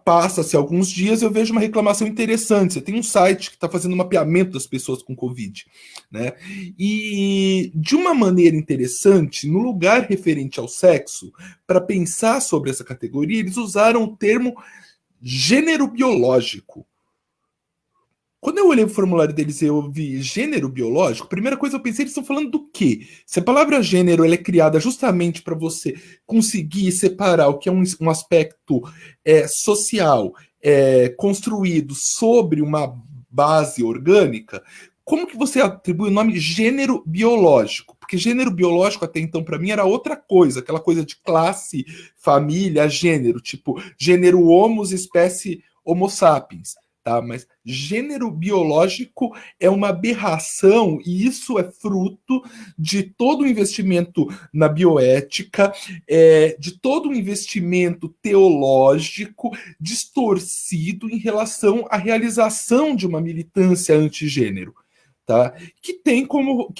passa-se alguns dias, eu vejo uma reclamação interessante. Você tem um site que está fazendo um mapeamento das pessoas com Covid, né? E de uma maneira interessante, no lugar referente ao sexo, para pensar sobre essa categoria, eles usaram o termo gênero biológico. Quando eu olhei o formulário deles e eu vi gênero biológico, a primeira coisa eu pensei, eles estão falando do quê? Se a palavra gênero ela é criada justamente para você conseguir separar o que é um aspecto social construído sobre uma base orgânica, como que você atribui o nome gênero biológico? Porque gênero biológico até então para mim era outra coisa, aquela coisa de classe, família, gênero, tipo gênero homo, espécie homo sapiens. Tá, mas gênero biológico é uma aberração e isso é fruto de todo o investimento na bioética, de todo o investimento teológico distorcido em relação à realização de uma militância antigênero, tá? Que tem como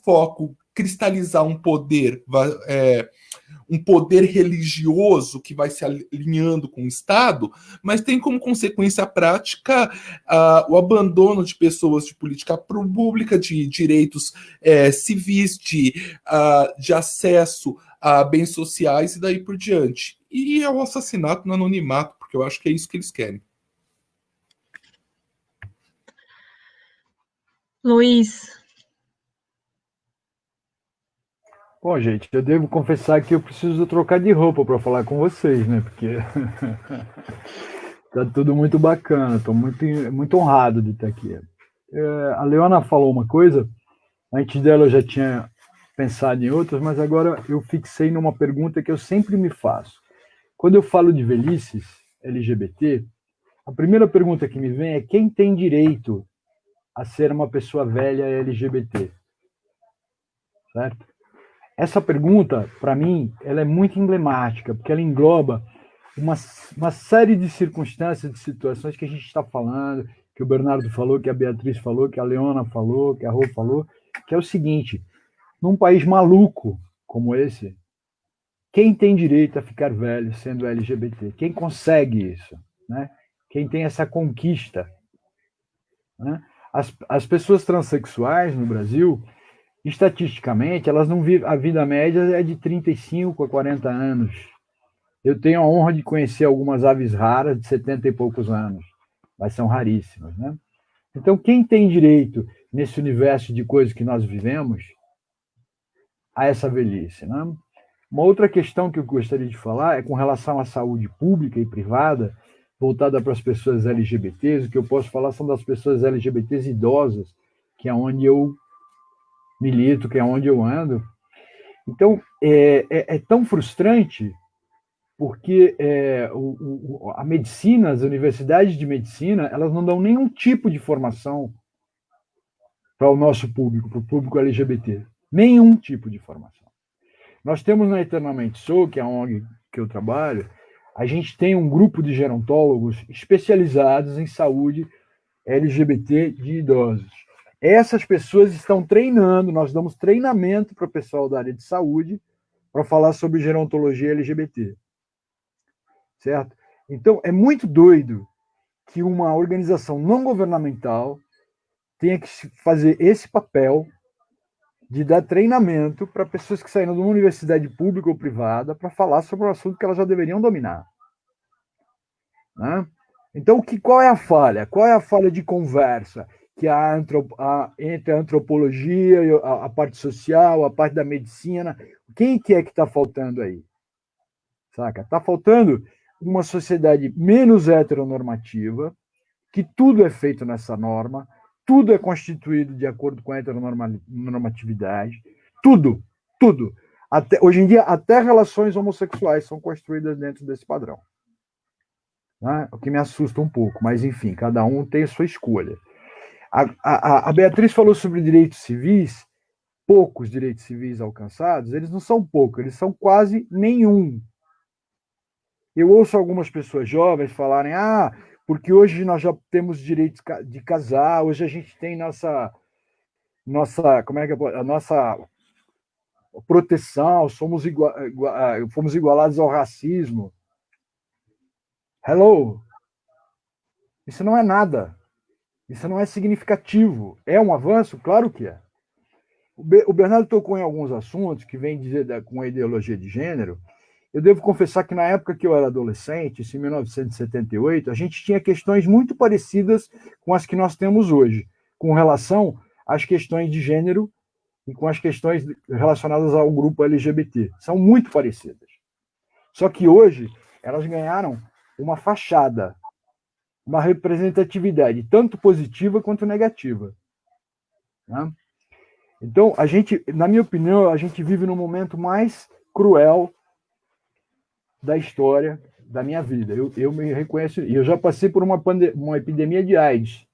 foco cristalizar um poder, um poder religioso que vai se alinhando com o Estado, mas tem como consequência prática o abandono de pessoas de política pública, de direitos civis, de acesso a bens sociais e daí por diante. E é o assassinato no anonimato, porque eu acho que é isso que eles querem. Luiz. Bom, gente, eu devo confessar que eu preciso trocar de roupa para falar com vocês, né? Porque tá tudo muito bacana, estou muito honrado de estar aqui. A Leona falou uma coisa, antes dela eu já tinha pensado em outras, mas agora eu fixei numa pergunta que eu sempre me faço. Quando eu falo de velhices LGBT, a primeira pergunta que me vem é quem tem direito a ser uma pessoa velha LGBT? Certo? Essa pergunta, para mim, ela é muito emblemática, porque ela engloba uma série de circunstâncias, de situações que a gente está falando, que o Bernardo falou, que a Beatriz falou, que a Leona falou, que a Rô falou, que é o seguinte, num país maluco como esse, quem tem direito a ficar velho sendo LGBT? Quem consegue isso? Né? Quem tem essa conquista? Né? As pessoas transexuais no Brasil, estatisticamente, elas não vivem, a vida média é de 35 a 40 anos. Eu tenho a honra de conhecer algumas aves raras de 70 e poucos anos, mas são raríssimas, né? Então, quem tem direito, nesse universo de coisas que nós vivemos, a essa velhice, né? Uma outra questão que eu gostaria de falar é com relação à saúde pública e privada, voltada para as pessoas LGBTs. O que eu posso falar são das pessoas LGBTs idosas, que é onde eu milito, que é onde eu ando. Então, é tão frustrante, porque a medicina, as universidades de medicina, elas não dão nenhum tipo de formação para o nosso público, para o público LGBT. Nenhum tipo de formação. Nós temos na Eternamente Sou, que é a ONG que eu trabalho, a gente tem um grupo de gerontólogos especializados em saúde LGBT de idosos. Essas pessoas estão treinando, nós damos treinamento para o pessoal da área de saúde para falar sobre gerontologia LGBT. Certo? Então, é muito doido que uma organização não governamental tenha que fazer esse papel de dar treinamento para pessoas que saíram de uma universidade pública ou privada para falar sobre um assunto que elas já deveriam dominar. Né? Então, qual é a falha? Qual é a falha de conversa que há entre a antropologia, a parte social, a parte da medicina? Quem que é que está faltando aí? Saca? Está faltando uma sociedade menos heteronormativa, que tudo é feito nessa norma, tudo é constituído de acordo com a heteronormatividade, tudo. Hoje em dia, até relações homossexuais são construídas dentro desse padrão. Né? O que me assusta um pouco, mas enfim, cada um tem a sua escolha. A Beatriz falou sobre direitos civis, poucos direitos civis alcançados, eles não são poucos, eles são quase nenhum. Eu ouço algumas pessoas jovens falarem, porque hoje nós já temos direito de casar, hoje a gente tem a nossa proteção, fomos igualados ao racismo. Hello! Isso não é nada. Isso não é significativo. É um avanço? Claro que é. O Bernardo tocou em alguns assuntos que vêm dizer com a ideologia de gênero. Eu devo confessar que na época que eu era adolescente, em 1978, a gente tinha questões muito parecidas com as que nós temos hoje, com relação às questões de gênero e com as questões relacionadas ao grupo LGBT. São muito parecidas. Só que hoje elas ganharam uma fachada, uma representatividade, tanto positiva quanto negativa. Né? Então, na minha opinião, a gente vive no momento mais cruel da história da minha vida. Eu me reconheço, e eu já passei por uma epidemia de AIDS.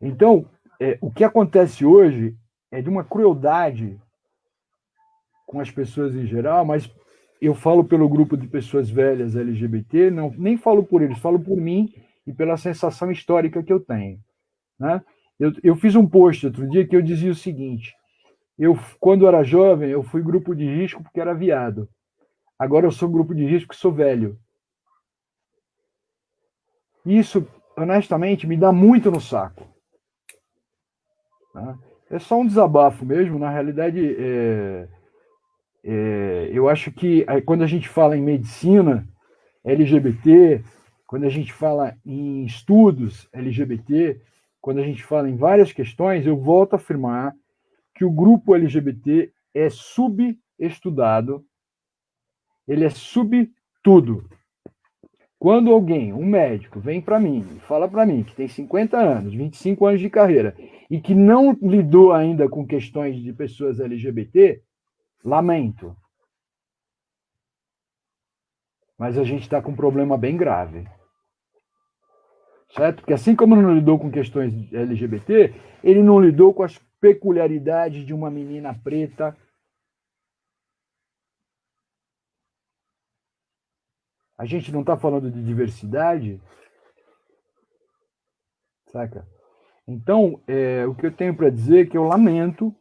Então, o que acontece hoje é de uma crueldade com as pessoas em geral, mas eu falo pelo grupo de pessoas velhas LGBT, nem falo por eles, falo por mim e pela sensação histórica que eu tenho. Né? Eu fiz um post outro dia que eu dizia o seguinte: quando era jovem, eu fui grupo de risco porque era viado. Agora eu sou grupo de risco porque sou velho. Isso, honestamente, me dá muito no saco. Tá? É só um desabafo mesmo. Na realidade, eu acho que quando a gente fala em medicina LGBT, quando a gente fala em estudos LGBT, quando a gente fala em várias questões, eu volto a afirmar que o grupo LGBT é subestudado, ele é tudo. Quando alguém, um médico, vem para mim e fala para mim que tem 50 anos, 25 anos de carreira e que não lidou ainda com questões de pessoas LGBT, lamento. Mas a gente está com um problema bem grave. Certo? Porque assim como não lidou com questões LGBT, ele não lidou com as peculiaridades de uma menina preta. A gente não está falando de diversidade, saca? Então, o que eu tenho para dizer é que eu lamento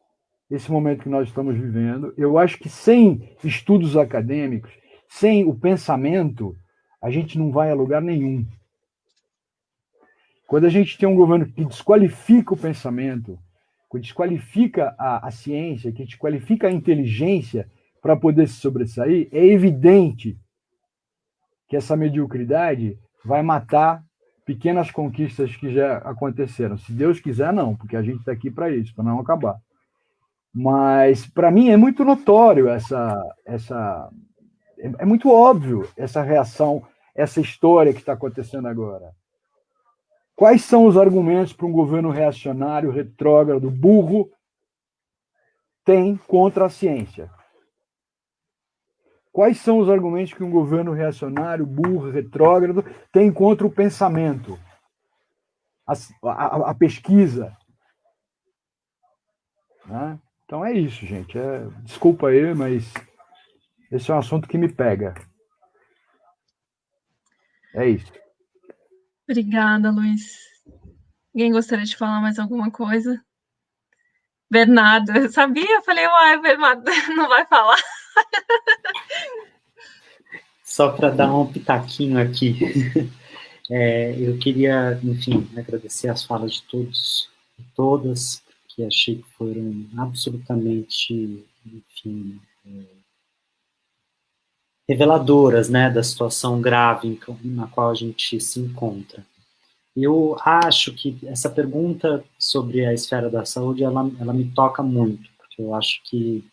esse momento que nós estamos vivendo. Eu acho que sem estudos acadêmicos, sem o pensamento, a gente não vai a lugar nenhum. Quando a gente tem um governo que desqualifica o pensamento, que desqualifica a ciência, que desqualifica a inteligência para poder se sobressair, é evidente que essa mediocridade vai matar pequenas conquistas que já aconteceram. Se Deus quiser, não, porque a gente está aqui para isso, para não acabar. Mas, para mim, é muito notório é muito óbvio essa reação, essa história que está acontecendo agora. Quais são os argumentos para um governo reacionário, retrógrado, burro, tem contra a ciência? Quais são os argumentos que um governo reacionário, burro, retrógrado tem contra o pensamento, a pesquisa? Né? Então é isso, gente. Desculpa aí, mas esse é um assunto que me pega. É isso. Obrigada, Luiz. Alguém gostaria de falar mais alguma coisa? Bernardo, eu sabia? Eu falei, uai, Bernardo não vai falar. Só para dar um pitaquinho aqui, eu queria, enfim, agradecer as falas de todos e todas, porque achei que foram absolutamente, enfim, reveladoras, né, da situação grave na qual a gente se encontra. Eu acho que essa pergunta sobre a esfera da saúde, ela me toca muito, porque eu acho que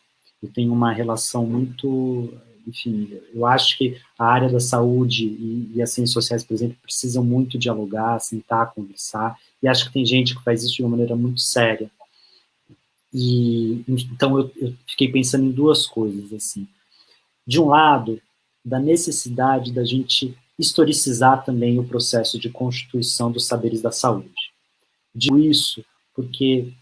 eu tenho uma relação muito, enfim, eu acho que a área da saúde e as ciências sociais, por exemplo, precisam muito dialogar, sentar, conversar, e acho que tem gente que faz isso de uma maneira muito séria. E então eu fiquei pensando em duas coisas, assim. De um lado, da necessidade da gente historicizar também o processo de constituição dos saberes da saúde. Digo isso porque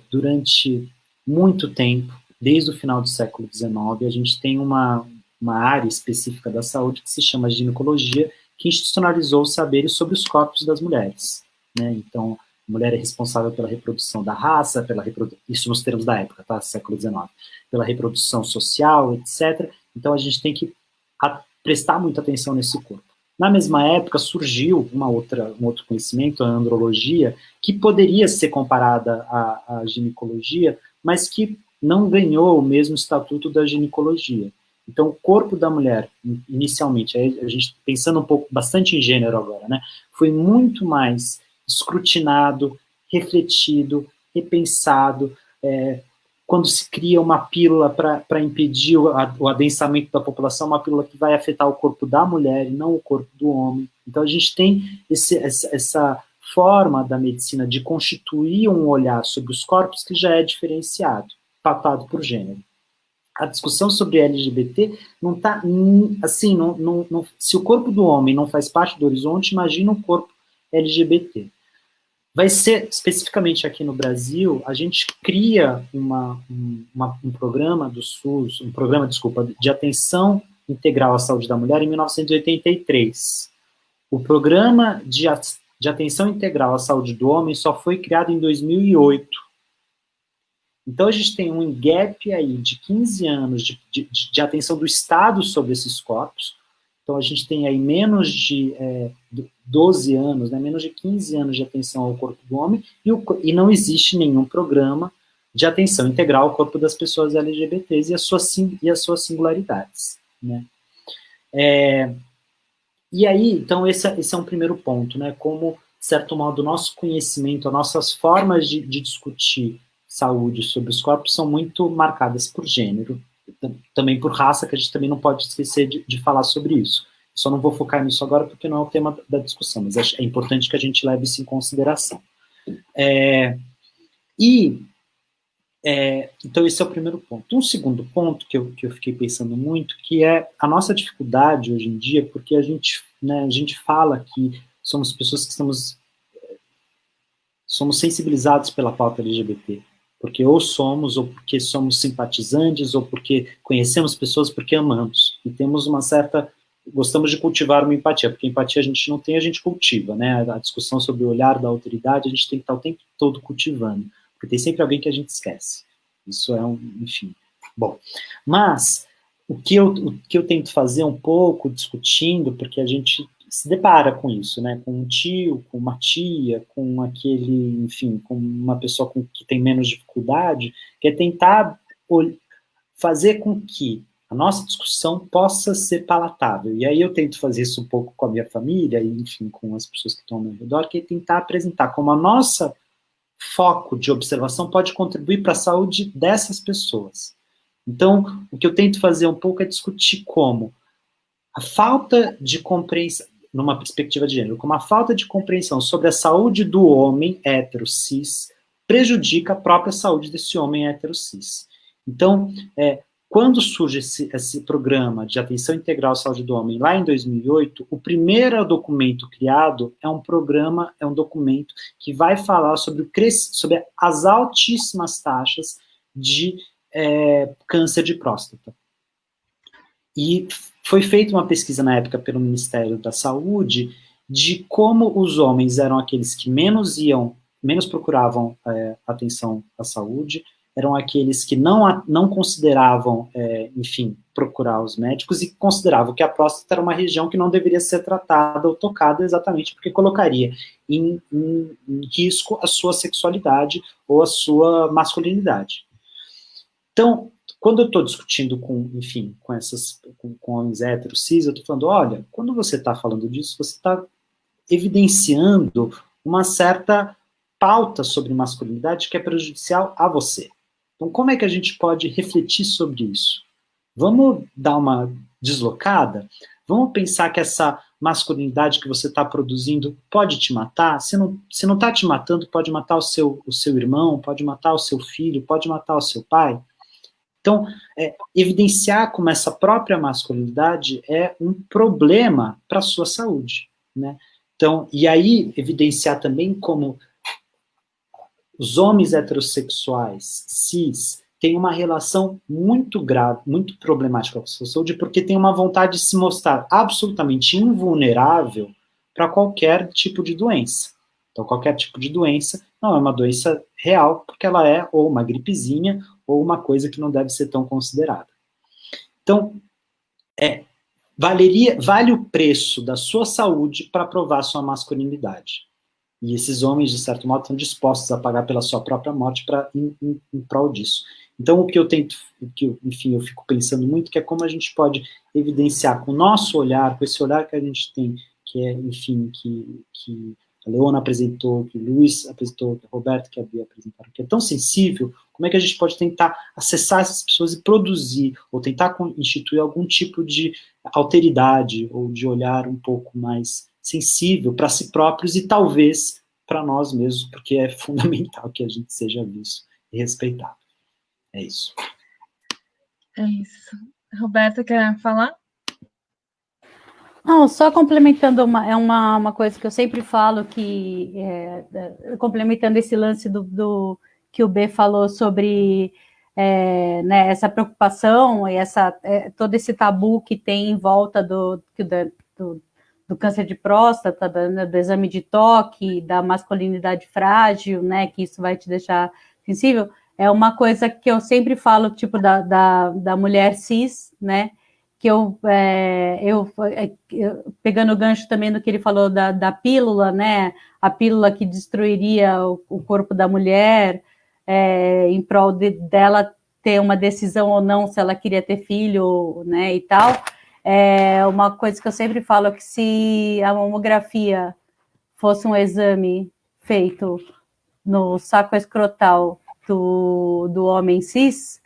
durante muito tempo, desde o final do século XIX, a gente tem uma área específica da saúde que se chama ginecologia, que institucionalizou os saberes sobre os corpos das mulheres. Né? Então, a mulher é responsável pela reprodução da raça, isso nos termos da época, tá? Século XIX, pela reprodução social, etc. Então, a gente tem que prestar muita atenção nesse corpo. Na mesma época, surgiu um outro conhecimento, a andrologia, que poderia ser comparada à ginecologia, mas que não ganhou o mesmo estatuto da ginecologia. Então, o corpo da mulher, inicialmente, a gente pensando um pouco, bastante em gênero agora, né, foi muito mais escrutinado, refletido, repensado, quando se cria uma pílula para impedir o adensamento da população, uma pílula que vai afetar o corpo da mulher e não o corpo do homem. Então, a gente tem essa forma da medicina de constituir um olhar sobre os corpos que já é diferenciado, pautado por gênero. A discussão sobre LGBT não está, assim, se o corpo do homem não faz parte do horizonte, imagina o corpo LGBT. Vai ser, especificamente aqui no Brasil, a gente cria um programa do SUS, de atenção integral à saúde da mulher em 1983. O programa de atenção integral à saúde do homem só foi criado em 2008. Então, a gente tem um gap aí de 15 anos de atenção do Estado sobre esses corpos. Então, a gente tem aí menos de 12 anos, né, menos de 15 anos de atenção ao corpo do homem, e não existe nenhum programa de atenção integral ao corpo das pessoas LGBTs e as suas singularidades, né. E aí, então, esse é um primeiro ponto, né, como, de certo modo, o nosso conhecimento, as nossas formas de discutir saúde sobre os corpos são muito marcadas por gênero, também por raça, que a gente também não pode esquecer de falar sobre isso. Só não vou focar nisso agora porque não é o tema da discussão, mas é importante que a gente leve isso em consideração. Então esse é o primeiro ponto. Um segundo ponto que eu fiquei pensando muito, que é a nossa dificuldade hoje em dia, porque a gente fala que somos pessoas que somos sensibilizados pela pauta LGBT, porque ou porque somos simpatizantes, ou porque conhecemos pessoas, porque amamos, e temos gostamos de cultivar uma empatia, porque empatia a gente não tem, a gente cultiva, né, a discussão sobre o olhar da autoridade, a gente tem que estar o tempo todo cultivando, porque tem sempre alguém que a gente esquece, isso enfim, bom, mas o que eu tento fazer um pouco, discutindo, porque a gente se depara com isso, né, com um tio, com uma tia, com aquele, enfim, com uma pessoa que tem menos dificuldade, que é tentar fazer com que a nossa discussão possa ser palatável. E aí eu tento fazer isso um pouco com a minha família, e, enfim, com as pessoas que estão ao meu redor, que é tentar apresentar como a nossa foco de observação pode contribuir para a saúde dessas pessoas. Então, o que eu tento fazer um pouco é discutir como a falta de compreensão, numa perspectiva de gênero, como a falta de compreensão sobre a saúde do homem hétero cis prejudica a própria saúde desse homem hétero cis. Então, quando surge esse programa de atenção integral à saúde do homem, lá em 2008, o primeiro documento criado é um documento que vai falar sobre as altíssimas taxas de câncer de próstata. E foi feita uma pesquisa na época pelo Ministério da Saúde de como os homens eram aqueles que menos procuravam atenção à saúde, eram aqueles que não consideravam, enfim, procurar os médicos e consideravam que a próstata era uma região que não deveria ser tratada ou tocada exatamente porque colocaria em risco a sua sexualidade ou a sua masculinidade. Então, quando eu estou discutindo com homens héteros, cis, eu estou falando, olha, quando você está falando disso, você está evidenciando uma certa pauta sobre masculinidade que é prejudicial a você. Então, como é que a gente pode refletir sobre isso? Vamos dar uma deslocada? Vamos pensar que essa masculinidade que você está produzindo pode te matar? Se não está te matando, pode matar o seu irmão, pode matar o seu filho, pode matar o seu pai? Então, evidenciar como essa própria masculinidade é um problema para a sua saúde, né? Então, e aí evidenciar também como os homens heterossexuais, cis, têm uma relação muito grave, muito problemática com a sua saúde, porque tem uma vontade de se mostrar absolutamente invulnerável para qualquer tipo de doença. Então, qualquer tipo de doença não é uma doença real, porque ela é ou uma gripezinha, ou uma coisa que não deve ser tão considerada. Então, vale o preço da sua saúde para provar sua masculinidade. E esses homens, de certo modo, estão dispostos a pagar pela sua própria morte em prol disso. Então, o que eu fico pensando muito, que é como a gente pode evidenciar com o nosso olhar, com esse olhar que a gente tem, que é, enfim, que a Leona apresentou, que o Luiz apresentou, que a Roberta, que a Bia apresentaram, que é tão sensível, como é que a gente pode tentar acessar essas pessoas e produzir, ou tentar instituir algum tipo de alteridade, ou de olhar um pouco mais sensível para si próprios e talvez para nós mesmos, porque é fundamental que a gente seja visto e respeitado. É isso. É isso. Roberta, quer falar? Não, só complementando uma coisa que eu sempre falo, que complementando esse lance do que o B falou sobre né, essa preocupação e todo esse tabu que tem em volta do do câncer de próstata, do exame de toque, da masculinidade frágil, né, que isso vai te deixar sensível, é uma coisa que eu sempre falo, tipo, da mulher cis, né, que eu pegando o gancho também do que ele falou da pílula, né, a pílula que destruiria o corpo da mulher, em prol dela ter uma decisão ou não se ela queria ter filho, né, e tal. É uma coisa que eu sempre falo, que se a mamografia fosse um exame feito no saco escrotal do homem cis,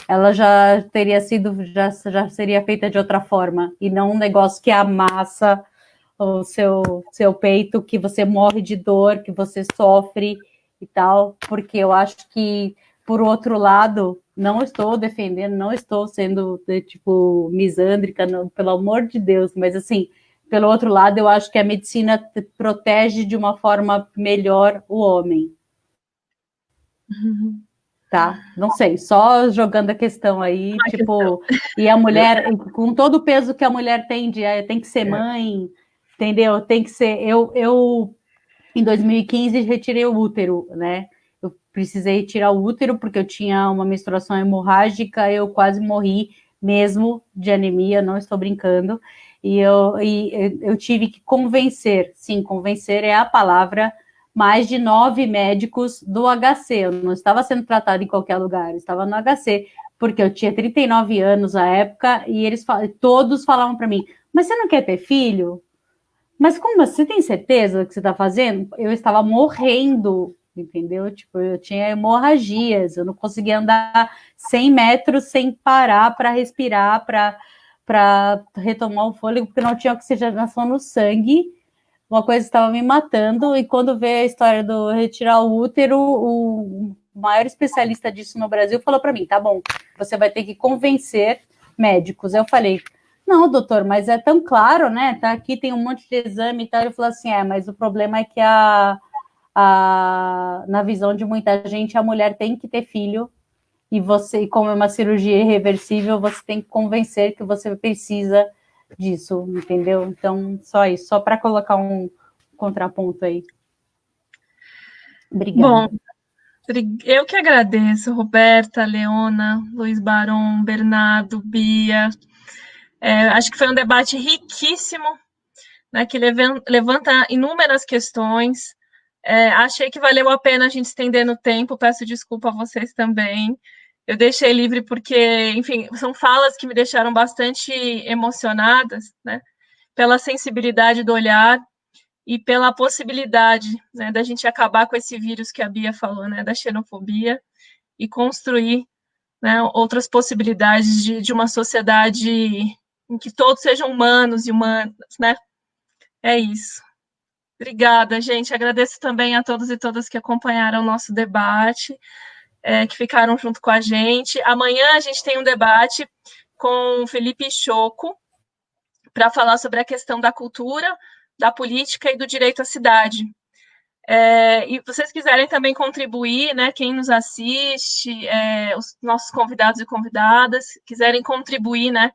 ela já teria sido, já seria feita de outra forma, e não um negócio que amassa o seu peito, que você morre de dor, que você sofre e tal, porque eu acho que, por outro lado, não estou defendendo, não estou sendo, tipo, misândrica, não, pelo amor de Deus, mas, assim, pelo outro lado, eu acho que a medicina protege de uma forma melhor o homem. Tá? Não sei, só jogando a questão aí, tipo, e a mulher, com todo o peso que a mulher tem tem que ser mãe, entendeu? Tem que ser. Eu em 2015, retirei o útero, né? Eu precisei tirar o útero porque eu tinha uma menstruação hemorrágica, eu quase morri mesmo de anemia, não estou brincando. E eu tive que convencer, sim, convencer é a palavra, mais de 9 médicos do HC. Eu não estava sendo tratada em qualquer lugar, eu estava no HC, porque eu tinha 39 anos à época, e todos falavam para mim, mas você não quer ter filho? Mas como você tem certeza do que você está fazendo? Eu estava morrendo, entendeu? Tipo, eu tinha hemorragias, eu não conseguia andar 100 metros sem parar para respirar, para retomar o fôlego, porque não tinha oxigenação no sangue. Uma coisa estava me matando, e quando veio a história do retirar o útero, o maior especialista disso no Brasil falou para mim, tá bom, você vai ter que convencer médicos. Eu falei, não, doutor, mas é tão claro, né? Tá aqui, tem um monte de exame e tal. Ele falou assim, mas o problema é que na visão de muita gente, a mulher tem que ter filho, e você, como é uma cirurgia irreversível, você tem que convencer que você precisa disso, entendeu? Então, só isso, só para colocar um contraponto aí. Obrigada. Bom, eu que agradeço, Roberta, Leona, Luiz Barón, Bernardo, Bia. Acho que foi um debate riquíssimo, né, que levanta inúmeras questões. Achei que valeu a pena a gente estender no tempo, peço desculpa a vocês também. Eu deixei livre porque, enfim, são falas que me deixaram bastante emocionadas, né, pela sensibilidade do olhar e pela possibilidade, né, da gente acabar com esse vírus que a Bia falou, né, da xenofobia, e construir, né, outras possibilidades de uma sociedade em que todos sejam humanos e humanas, né? É isso. Obrigada, gente. Agradeço também a todos e todas que acompanharam o nosso debate, que ficaram junto com a gente. Amanhã a gente tem um debate com o Felipe Choco para falar sobre a questão da cultura, da política e do direito à cidade. E vocês quiserem também contribuir, né, quem nos assiste, os nossos convidados e convidadas, quiserem contribuir, né,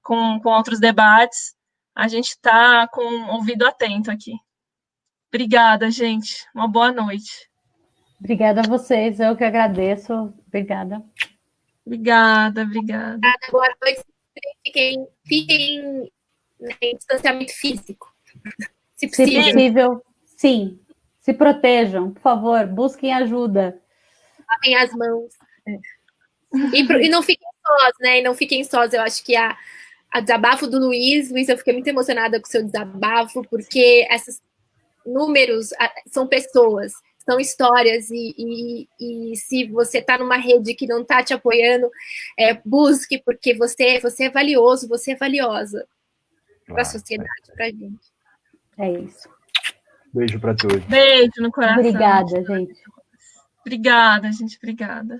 com outros debates, a gente está com um ouvido atento aqui. Obrigada, gente. Uma boa noite. Obrigada a vocês, eu que agradeço. Obrigada. Obrigada. Boa noite. Fiquem em distanciamento físico. Se possível, sim. Se protejam, por favor, busquem ajuda. Lavem as mãos. E não fiquem sós, né? E não fiquem sós. Eu acho que a desabafo do Luiz, eu fiquei muito emocionada com o seu desabafo, porque esses números são pessoas, são histórias, e se você está numa rede que não está te apoiando, busque, porque você é valioso, você é valiosa para a sociedade, para a gente. É isso. Beijo para todos. Beijo no coração. Obrigada, gente. Obrigada, gente. Obrigada.